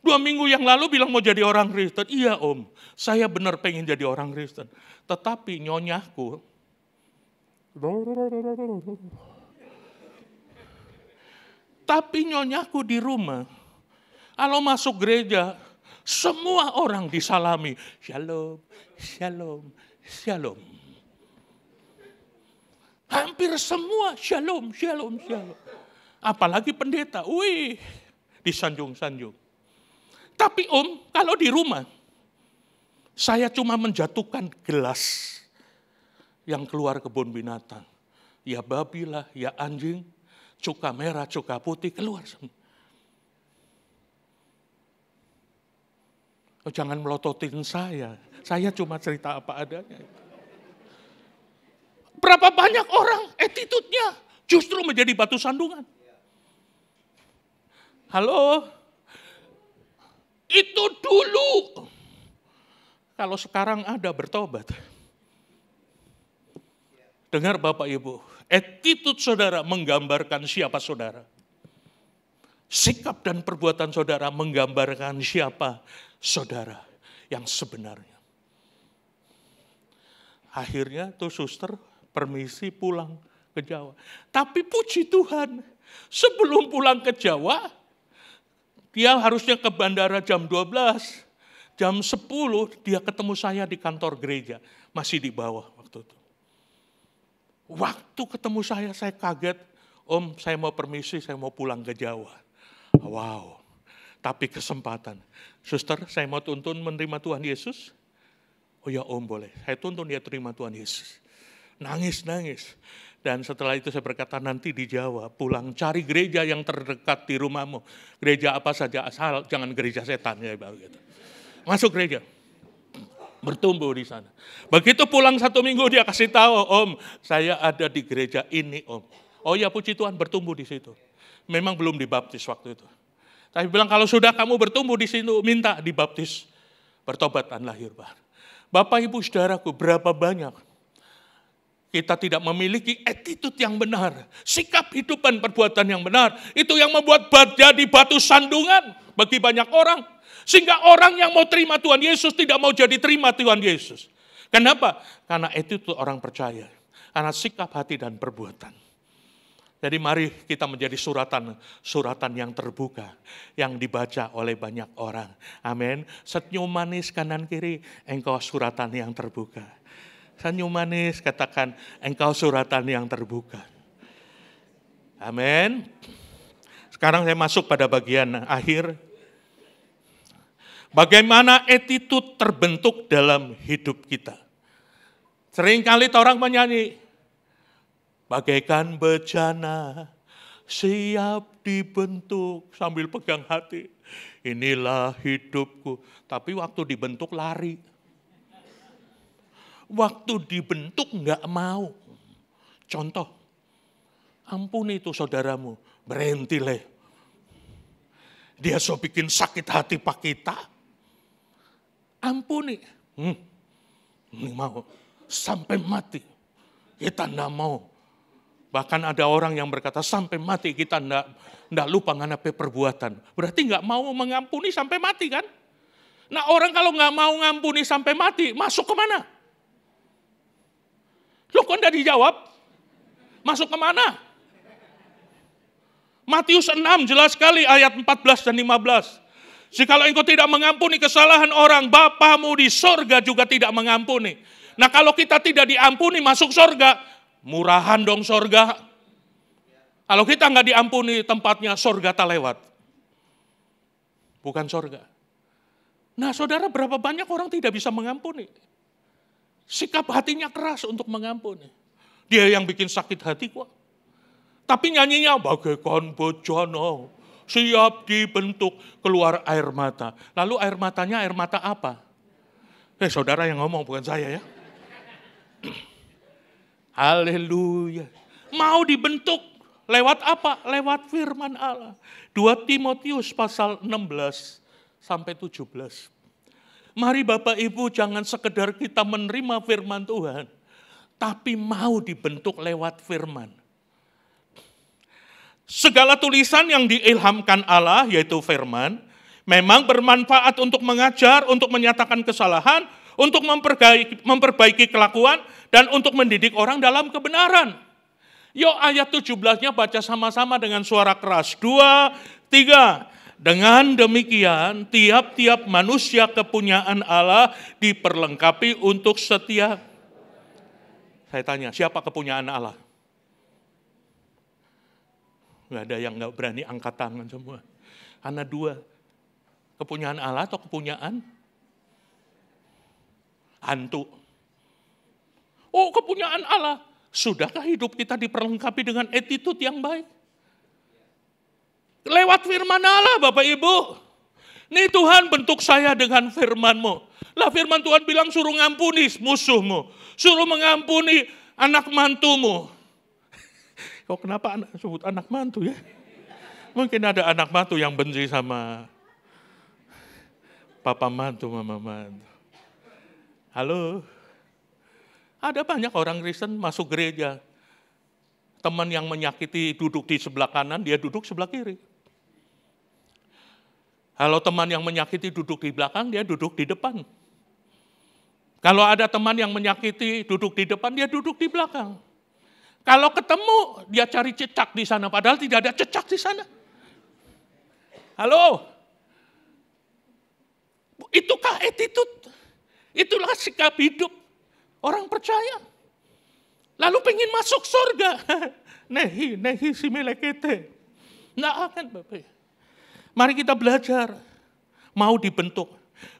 2 minggu yang lalu bilang mau jadi orang Kristen. Iya Om, saya benar pengen jadi orang Kristen. Tetapi nyonyaku, di rumah, kalau masuk gereja, semua orang disalami. Shalom, shalom, shalom. Hampir semua shalom, shalom, shalom. Apalagi pendeta, wih, disanjung-sanjung. Tapi kalau di rumah, saya cuma menjatuhkan gelas yang keluar kebun binatang. Ya babi lah, ya anjing, cuka merah, cuka putih, keluar semua. Oh, jangan melototin saya cuma cerita apa adanya. Berapa banyak orang attitude-nya justru menjadi batu sandungan. Halo? Itu dulu. Kalau sekarang ada bertobat. Dengar Bapak Ibu, attitude saudara menggambarkan siapa saudara. Sikap dan perbuatan saudara menggambarkan siapa saudara yang sebenarnya. Akhirnya tuh suster permisi pulang ke Jawa. Tapi puji Tuhan, sebelum pulang ke Jawa, dia harusnya ke bandara jam 12. Jam 10 dia ketemu saya di kantor gereja. Masih di bawah waktu itu. Waktu ketemu saya kaget. Om, saya mau permisi, saya mau pulang ke Jawa. Wow, tapi kesempatan. Suster, saya mau tuntun menerima Tuhan Yesus. Oh ya om, boleh. Saya tuntun dia terima Tuhan Yesus. Nangis. Dan setelah itu saya berkata, nanti di Jawa, pulang cari gereja yang terdekat di rumahmu. Gereja apa saja, asal jangan gereja setan. Ya, gitu. Masuk gereja. Bertumbuh di sana. Begitu pulang 1 minggu dia kasih tahu, om, saya ada di gereja ini om. Oh ya puji Tuhan, bertumbuh di situ. Memang belum dibaptis waktu itu. Tapi bilang kalau sudah kamu bertumbuh di situ, minta dibaptis. Bertobat dan lahir baru. Bapak Ibu Saudaraku, berapa banyak kita tidak memiliki attitude yang benar. Sikap hidup dan perbuatan yang benar. Itu yang membuat jadi batu sandungan bagi banyak orang. Sehingga orang yang mau terima Tuhan Yesus tidak mau jadi terima Tuhan Yesus. Kenapa? Karena attitude orang percaya. Karena sikap hati dan perbuatan. Jadi mari kita menjadi suratan yang terbuka, yang dibaca oleh banyak orang. Amin. Senyum manis kanan kiri, engkau suratan yang terbuka. Senyum manis, katakan engkau suratan yang terbuka. Amin. Sekarang saya masuk pada bagian akhir. Bagaimana attitude terbentuk dalam hidup kita. Seringkali orang menyanyi, bagaikan bejana siap dibentuk sambil pegang hati. Inilah hidupku. Tapi waktu dibentuk lari. Waktu dibentuk enggak mau. Contoh, ampuni itu saudaramu, berhentilah. Dia so bikin sakit hati pak kita. Ampuni. Ini mau. Sampai mati. Kita enggak mau. Bahkan ada orang yang berkata sampai mati kita enggak lupa nganape perbuatan. Berarti enggak mau mengampuni sampai mati kan? Nah orang kalau enggak mau ngampuni sampai mati, masuk kemana? Loh kok enggak dijawab? Masuk kemana? Matius 6 jelas sekali ayat 14 dan 15. Jikalau engkau tidak mengampuni kesalahan orang, Bapamu di sorga juga tidak mengampuni. Nah kalau kita tidak diampuni masuk sorga, murahan dong sorga. Kalau kita nggak diampuni tempatnya sorga tak lewat. Bukan sorga. Nah saudara, berapa banyak orang tidak bisa mengampuni. Sikap hatinya keras untuk mengampuni. Dia yang bikin sakit hati kok. Tapi nyanyinya bagaikan bejana siap dibentuk, keluar air mata. Lalu air matanya air mata apa? Saudara yang ngomong bukan saya ya. Haleluya. Mau dibentuk lewat apa? Lewat firman Allah. 2 Timotius pasal 16 sampai 17. Mari Bapak Ibu jangan sekedar kita menerima firman Tuhan, tapi mau dibentuk lewat firman. Segala tulisan yang diilhamkan Allah, yaitu firman, memang bermanfaat untuk mengajar, untuk menyatakan kesalahan, untuk memperbaiki kelakuan, dan untuk mendidik orang dalam kebenaran. Yuk ayat 17-nya baca sama-sama dengan suara keras. 2, 3. Dengan demikian, tiap-tiap manusia kepunyaan Allah diperlengkapi untuk setiap. Saya tanya, siapa kepunyaan Allah? nggak ada yang nggak berani angkat tangan semua. Karena dua, kepunyaan Allah atau kepunyaan hantu. Oh, kepunyaan Allah. Sudahkah hidup kita diperlengkapi dengan attitude yang baik? Lewat firman Allah, Bapak Ibu. Nih Tuhan, bentuk saya dengan firman-Mu. Lah firman Tuhan bilang suruh ngampuni musuhmu. Suruh mengampuni anak mantumu. Kok kenapa sebut anak mantu ya? Mungkin ada anak mantu yang benci sama papa mantu, mama mantu. Halo? Ada banyak orang Kristen masuk gereja. Teman yang menyakiti duduk di sebelah kanan, dia duduk sebelah kiri. Kalau teman yang menyakiti duduk di belakang, dia duduk di depan. Kalau ada teman yang menyakiti duduk di depan, dia duduk di belakang. Kalau ketemu, dia cari cecak di sana, padahal tidak ada cecak di sana. Halo? Itukah attitude? Itulah sikap hidup orang percaya. Lalu pengen masuk surga. Nehi si melekete. Nggak akan Bapak. Mari kita belajar. Mau dibentuk.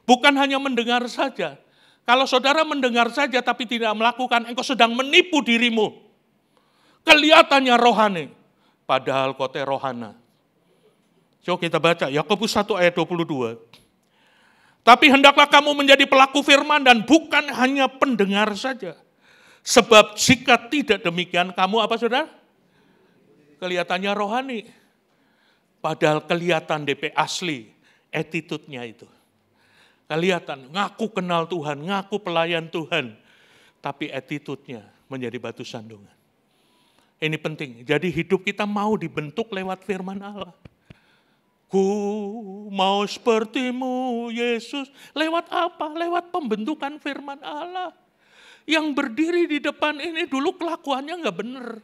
Bukan hanya mendengar saja. Kalau saudara mendengar saja tapi tidak melakukan, engkau sedang menipu dirimu. Kelihatannya rohani. Padahal kote rohana. Coba kita baca Yakobus 1 ayat 22. Tapi hendaklah kamu menjadi pelaku firman dan bukan hanya pendengar saja. Sebab jika tidak demikian, kamu apa saudara? Kelihatannya rohani. Padahal kelihatan DP asli, attitude-nya itu. Kelihatan, ngaku kenal Tuhan, ngaku pelayan Tuhan. Tapi attitude-nya menjadi batu sandungan. Ini penting, jadi hidup kita mau dibentuk lewat firman Allah. Ku mau sepertimu Yesus. Lewat apa? Lewat pembentukan firman Allah. Yang berdiri di depan ini dulu kelakuannya nggak benar.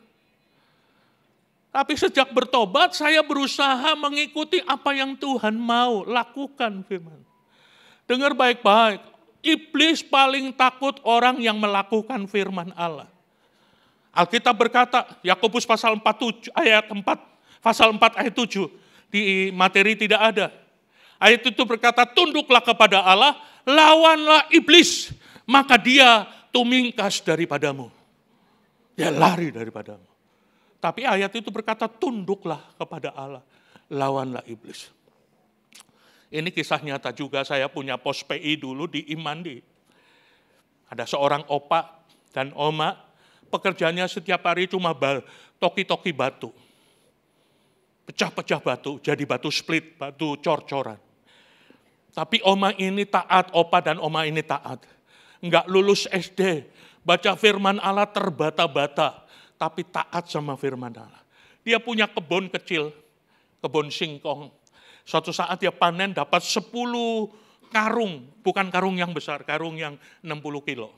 Tapi sejak bertobat saya berusaha mengikuti apa yang Tuhan mau lakukan firman. Dengar baik-baik. Iblis paling takut orang yang melakukan firman Allah. Alkitab berkata, Yakobus pasal 4 ayat 4, pasal 4 ayat 7. Di materi tidak ada. Ayat itu berkata, tunduklah kepada Allah, lawanlah iblis, maka dia tumingkas daripadamu. Dia lari daripadamu. Tapi ayat itu berkata, tunduklah kepada Allah, lawanlah iblis. Ini kisah nyata juga, saya punya pos PI dulu di Imandi. Ada seorang opa dan oma, pekerjaannya setiap hari cuma toki-toki batu. Pecah-pecah batu, jadi batu split, batu cor-coran. Tapi oma ini taat, opa dan oma ini taat. Enggak lulus SD, baca firman Allah terbata-bata, tapi taat sama firman Allah. Dia punya kebun kecil, kebun singkong. Suatu saat dia panen dapat 10 karung, bukan karung yang besar, karung yang 60 kilo.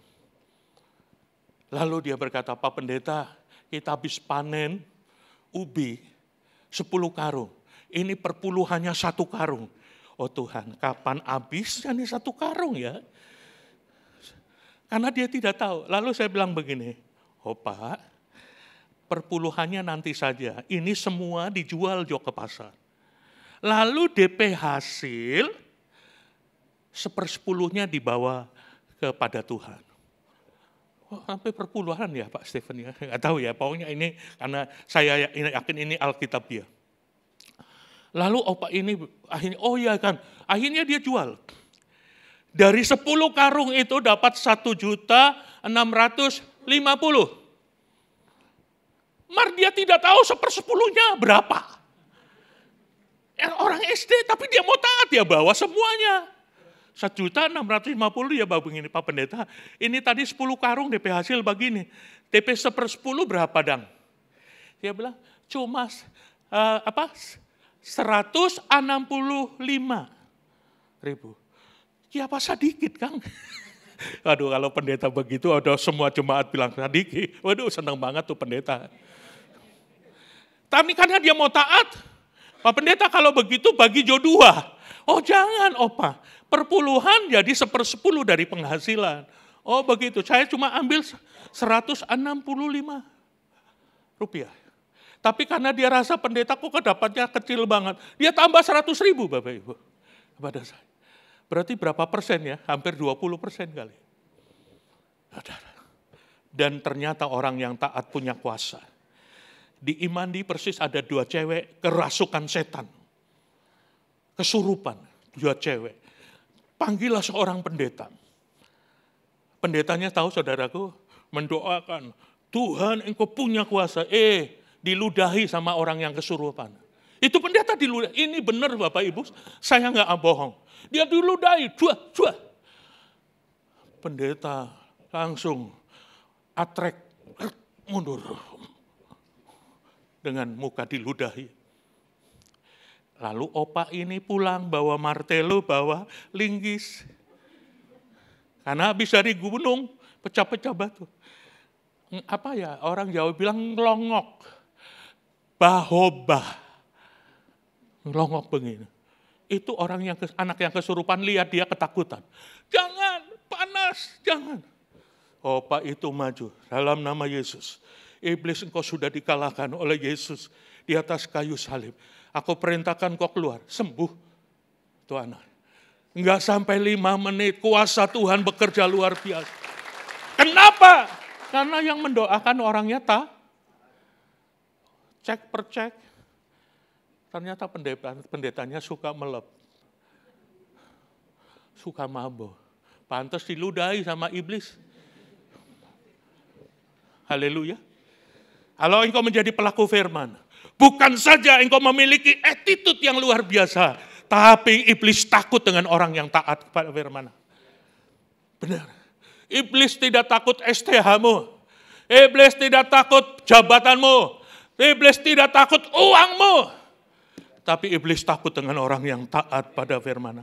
Lalu dia berkata, Pak Pendeta, kita habis panen ubi, 10 karung. Ini perpuluhannya 1 karung. Oh Tuhan, kapan habisnya nih 1 karung ya? Karena dia tidak tahu. Lalu saya bilang begini, oh Pak, perpuluhannya nanti saja. Ini semua dijual jo ke pasar. Lalu DP hasil 1/10 dibawa kepada Tuhan. Oh, sampai perpuluhan ya Pak Stephen ya, nggak tahu ya, pokoknya ini karena saya yakin ini Alkitab dia. Lalu opa ini akhirnya, oh ya kan, akhirnya dia jual. Dari 10 karung itu dapat 1.650.000. Mar dia tidak tahu 1/10 berapa. Orang SD tapi dia mau taat, dia bawa semuanya. 1.650.000 ya bawa begini Pak Pendeta. Ini tadi 10 karung DP hasil begini. DP 1/10 berapa Dang? Dia bilang cuma 165.000. Ya apa sedikit Kang? Aduh kalau pendeta begitu ada semua jemaat bilang sedikit. Waduh senang banget tuh pendeta. Tapi karena dia mau taat. Pak Pendeta kalau begitu bagi jo 2. Oh jangan opa. Perpuluhan jadi 1/10 dari penghasilan. Oh begitu, saya cuma ambil 165 rupiah. Tapi karena dia rasa pendeta kok kedapatnya kecil banget. Dia tambah 100.000 Bapak Ibu. Kepada saya. Berarti berapa persen ya? Hampir 20% kali. Dan ternyata orang yang taat punya kuasa. Di Imandi persis ada 2 cewek kerasukan setan. Kesurupan, 2 cewek. Panggillah seorang pendeta. Pendetanya tahu saudaraku, mendoakan, Tuhan engkau punya kuasa. Diludahi sama orang yang kesurupan. Itu pendeta diludahi. Ini benar Bapak Ibu, saya nggak bohong. Dia diludahi, juah. Pendeta langsung atrek, mundur. Dengan muka diludahi. Lalu opak ini pulang bawa martelo, bawa linggis. Karena habis dari gunung, pecah-pecah batu. Apa ya, orang Jawa bilang ngelongok. Bahobah. Ngelongok begini. Itu orang yang anak yang kesurupan lihat dia ketakutan. Jangan, panas, jangan. Opak itu maju dalam nama Yesus. Iblis engkau sudah dikalahkan oleh Yesus di atas kayu salib. Aku perintahkan kau keluar, sembuh. Itu anak. Enggak sampai 5 menit, kuasa Tuhan bekerja luar biasa. Kenapa? Karena yang mendoakan orangnya cek per cek. Ternyata pendetanya suka melep. Suka mabuk. Pantas diludahi sama iblis. Haleluya. Kalau engkau menjadi pelaku firman, bukan saja engkau memiliki attitude yang luar biasa, tapi iblis takut dengan orang yang taat kepada firman. Benar. Iblis tidak takut STH-mu. Iblis tidak takut jabatanmu. Iblis tidak takut uangmu. Tapi iblis takut dengan orang yang taat pada firman.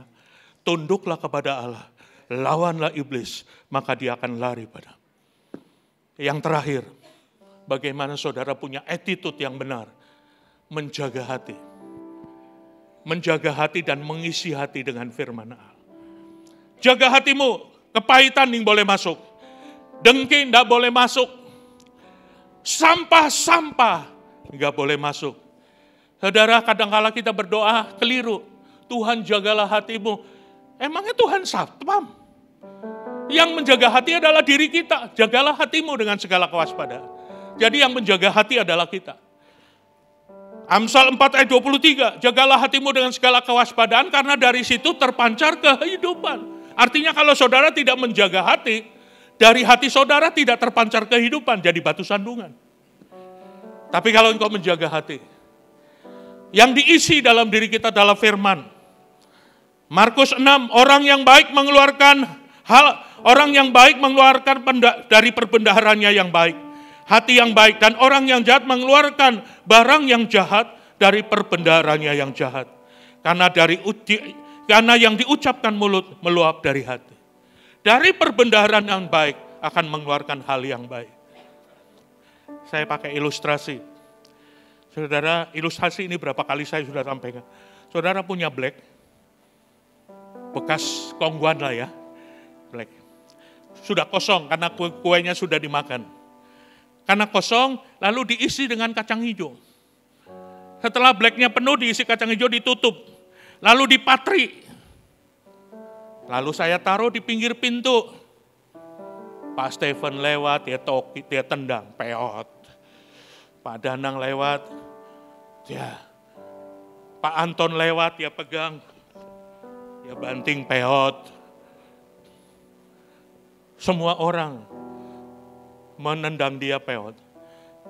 Tunduklah kepada Allah. Lawanlah iblis, maka dia akan lari pada. Yang terakhir, bagaimana saudara punya attitude yang benar. Menjaga hati. Menjaga hati dan mengisi hati dengan firman Allah. Jaga hatimu, kepahitan yang boleh masuk. Dengki tidak boleh masuk. Sampah-sampah tidak boleh masuk. Saudara, kadang-kala kita berdoa keliru. Tuhan jagalah hatimu. Emangnya Tuhan satpam? Yang menjaga hati adalah diri kita. Jagalah hatimu dengan segala kewaspadaan. Jadi yang menjaga hati adalah kita. Amsal 4 ayat 23, jagalah hatimu dengan segala kewaspadaan karena dari situ terpancar kehidupan. Artinya kalau saudara tidak menjaga hati, dari hati saudara tidak terpancar kehidupan, jadi batu sandungan. Tapi kalau engkau menjaga hati, yang diisi dalam diri kita adalah firman. Markus 6, orang yang baik mengeluarkan dari perbendaharanya yang baik. Hati yang baik, dan orang yang jahat mengeluarkan barang yang jahat dari perbendaharanya yang jahat. Karena yang diucapkan mulut meluap dari hati. Dari perbendaharaan yang baik akan mengeluarkan hal yang baik. Saya pakai ilustrasi. Saudara, ilustrasi ini berapa kali saya sudah sampaikan. Saudara punya black, bekas kongguan lah ya, black. Sudah kosong karena kuenya sudah dimakan. Karena kosong, lalu diisi dengan kacang hijau. Setelah blacknya penuh, diisi kacang hijau, ditutup. Lalu dipatri. Lalu saya taruh di pinggir pintu. Pak Stephen lewat, dia tendang, peot. Pak Danang lewat, Pak Anton lewat, dia pegang, dia banting, peot. Semua orang menendang dia, peot.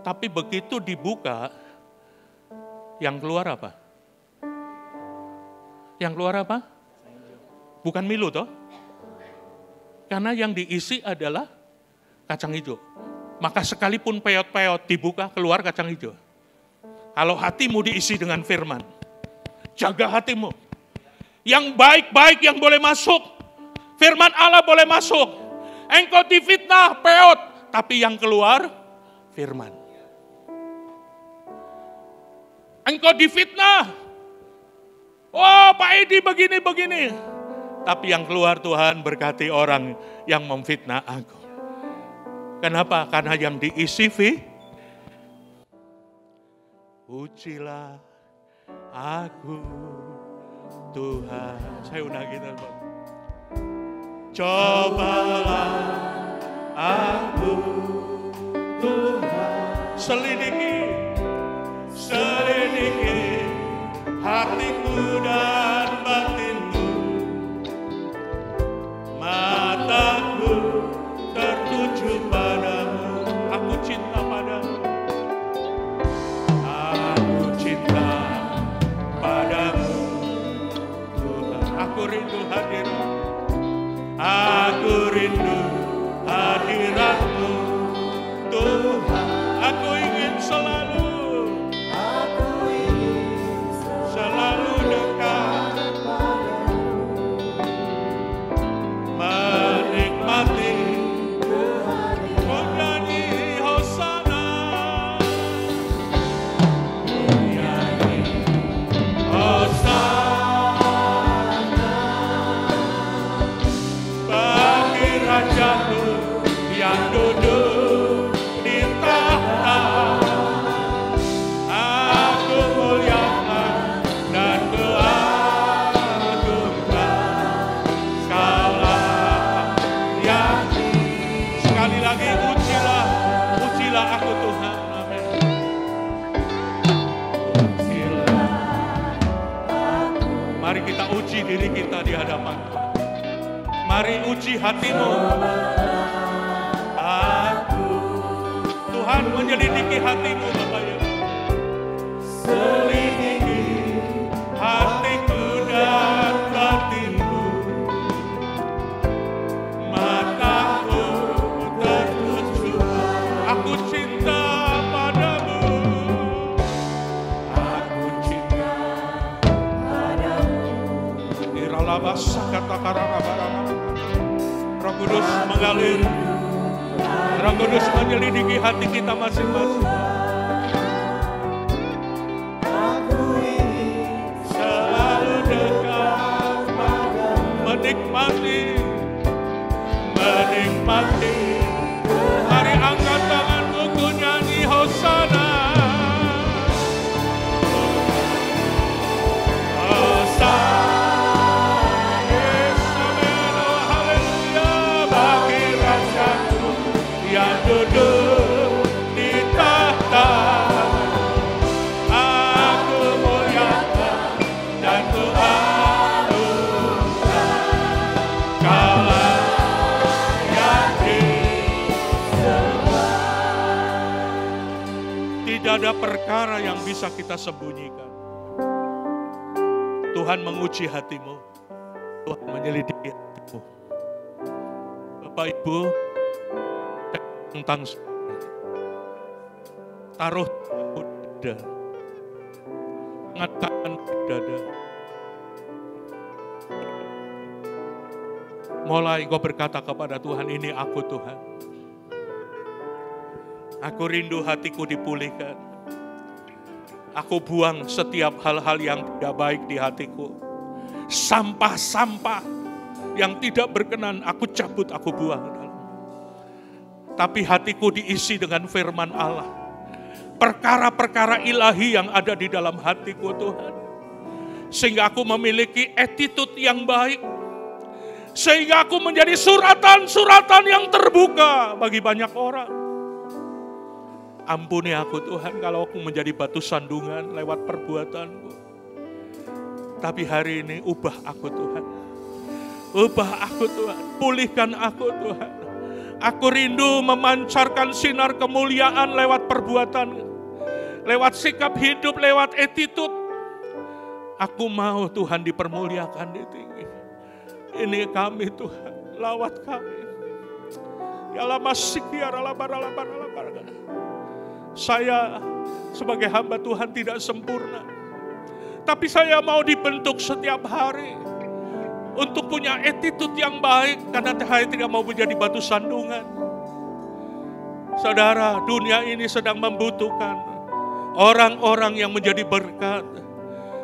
Tapi begitu dibuka, yang keluar apa? Yang keluar apa? Bukan Milo toh? Karena yang diisi adalah kacang hijau. Maka sekalipun peot-peot dibuka, keluar kacang hijau. Kalau hatimu diisi dengan firman, jaga hatimu. Yang baik-baik yang boleh masuk, firman Allah boleh masuk. Engkau difitnah, peot. Tapi yang keluar, firman. Engkau difitnah. Oh, Pak Edi begini-begini. Tapi yang keluar, Tuhan berkati orang yang memfitnah aku. Kenapa? Karena yang diisi Ujilah aku Tuhan. Saya ulangi teman. Cobalah aku Tuhan. Selidiki hatiku dan batinku. Mataku tertuju padamu. Aku cinta padamu. Aku cinta padamu Tuhan. Aku rindu hadirat. Aku rindu hadirat-Mu Tuhan. Aku ingin selalu dekat menikmati menyanyi Hosana, menyanyi Hosana bagi Rajaku yang duduk di tahta. Aku muliakan dan kuagungkan segala yang. Sekali lagi ujilah aku Tuhan. Amin. Ujilah aku. Mari kita uji diri kita di hadapan Tuhan. Mari uji hatimu. Tuhan menyelidiki hatimu Bapak ya. Selidiki hatiku dan batinku. Mataku tertuju. Aku cinta padamu. Aku cinta padamu. Iralabas kata karabara. Roh Kudus mengalir. Roh Kudus menyelidiki hati kita masing-masing. Aku ingin selalu dekat padamu. Menikmati. Mari angkat tanganmu, ku nyanyi Hosana. Yang duduk di tahta. Aku muliakan dan kuagungkan Kaulah yang disembah. Tidak ada perkara yang bisa kita sembunyikan. Tuhan menguji hatimu. Tuhan menyelidiki hatimu. Bapak Ibu, tentang taruh dada, ngatakan dada. Mulai kau berkata kepada Tuhan, ini aku Tuhan. Aku rindu hatiku dipulihkan. Aku buang setiap hal-hal yang tidak baik di hatiku. Sampah-sampah yang tidak berkenan aku cabut, aku buang. Tapi hatiku diisi dengan firman Allah. Perkara-perkara ilahi yang ada di dalam hatiku Tuhan. Sehingga aku memiliki attitude yang baik. Sehingga aku menjadi suratan-suratan yang terbuka bagi banyak orang. Ampuni aku Tuhan kalau aku menjadi batu sandungan lewat perbuatanku. Tapi hari ini ubah aku Tuhan. Ubah aku Tuhan. Pulihkan aku Tuhan. Aku rindu memancarkan sinar kemuliaan lewat perbuatan, lewat sikap hidup, lewat attitude. Aku mau Tuhan dipermuliakan di tinggi. Ini kami Tuhan, lawat kami. Ya lama sikiar alabar. Saya sebagai hamba Tuhan tidak sempurna. Tapi saya mau dibentuk setiap hari. Untuk punya attitude yang baik. Karena saya tidak mau menjadi batu sandungan. Saudara, dunia ini sedang membutuhkan orang-orang yang menjadi berkat.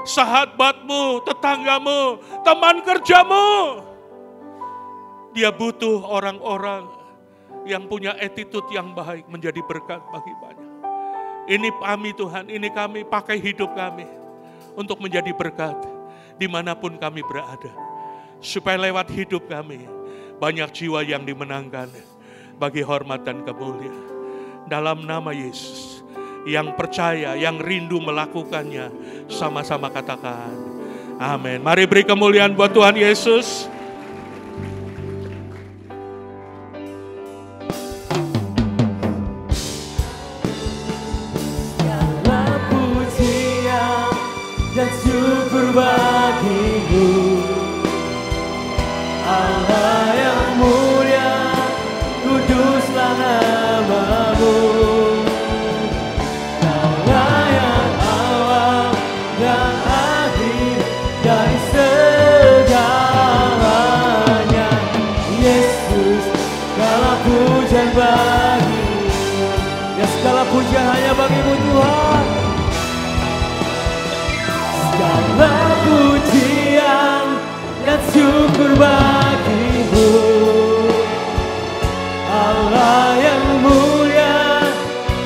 Sahabatmu, tetanggamu, teman kerjamu. Dia butuh orang-orang yang punya attitude yang baik menjadi berkat bagi banyak. Ini kami Tuhan, ini kami pakai hidup kami untuk menjadi berkat dimanapun kami berada. Supaya lewat hidup kami banyak jiwa yang dimenangkan bagi hormat dan kemuliaan. Dalam nama Yesus, yang percaya, yang rindu melakukannya, sama-sama katakan amin. Mari beri kemuliaan buat Tuhan Yesus. Segala pujian dan syukur bagimu, Allah yang mulia, kuduslah namamu. Kaulah yang awal dan akhir dari segalanya. Yesus, segala pujian bagimu. Ya, segala pujian hanya bagimu Tuhan. Segala pujian dan syukur bagimu, Allah yang mulia,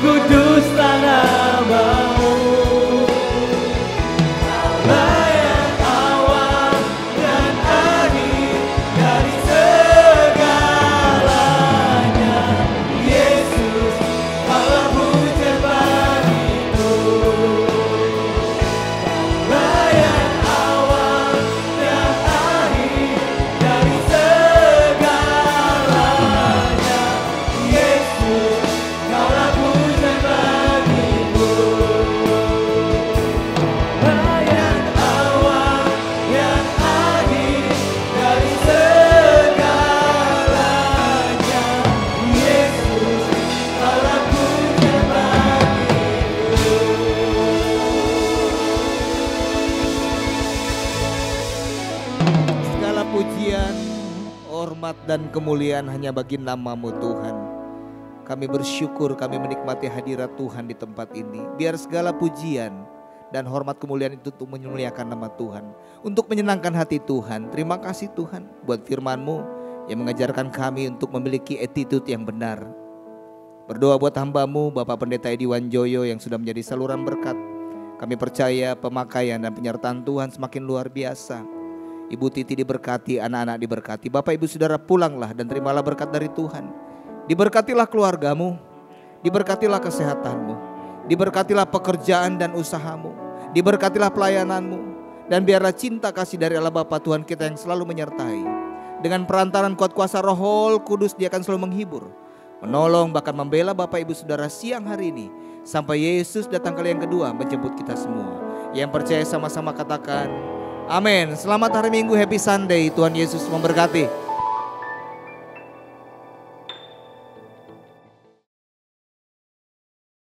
kuduslah namamu. Allah yang awal dan akhir dari segalanya. Yesus, segala pujian bagimu. Allah yang awal dan akhir dari segalanya. Yesus, segala pujian bagimu. Allah yang awal yang akhir dari segalanya. Yesus, segala pujian bagimu. Segala pujian, hormat dan kemuliaan hanya bagi namamu Tuhan. Kami bersyukur kami menikmati hadirat Tuhan di tempat ini. Biar segala pujian dan hormat kemuliaan itu untuk memuliakan nama Tuhan, untuk menyenangkan hati Tuhan. Terima kasih Tuhan buat firman-Mu yang mengajarkan kami untuk memiliki attitude yang benar. Berdoa buat hamba-Mu Bapak Pendeta Edi Wanjoyo yang sudah menjadi saluran berkat. Kami percaya pemakaian dan penyertaan Tuhan semakin luar biasa. Ibu Titi diberkati, anak-anak diberkati. Bapak Ibu Saudara pulanglah dan terimalah berkat dari Tuhan. Diberkatilah keluargamu, diberkatilah kesehatanmu, diberkatilah pekerjaan dan usahamu, diberkatilah pelayananmu. Dan biarlah cinta kasih dari Allah Bapa Tuhan kita yang selalu menyertai. Dengan perantaran kuat kuasa Roh Kudus, Dia akan selalu menghibur, menolong, bahkan membela Bapak Ibu Saudara siang hari ini, sampai Yesus datang kali yang kedua menjemput kita semua. Yang percaya sama-sama katakan amin. Selamat hari Minggu, happy Sunday. Tuhan Yesus memberkati.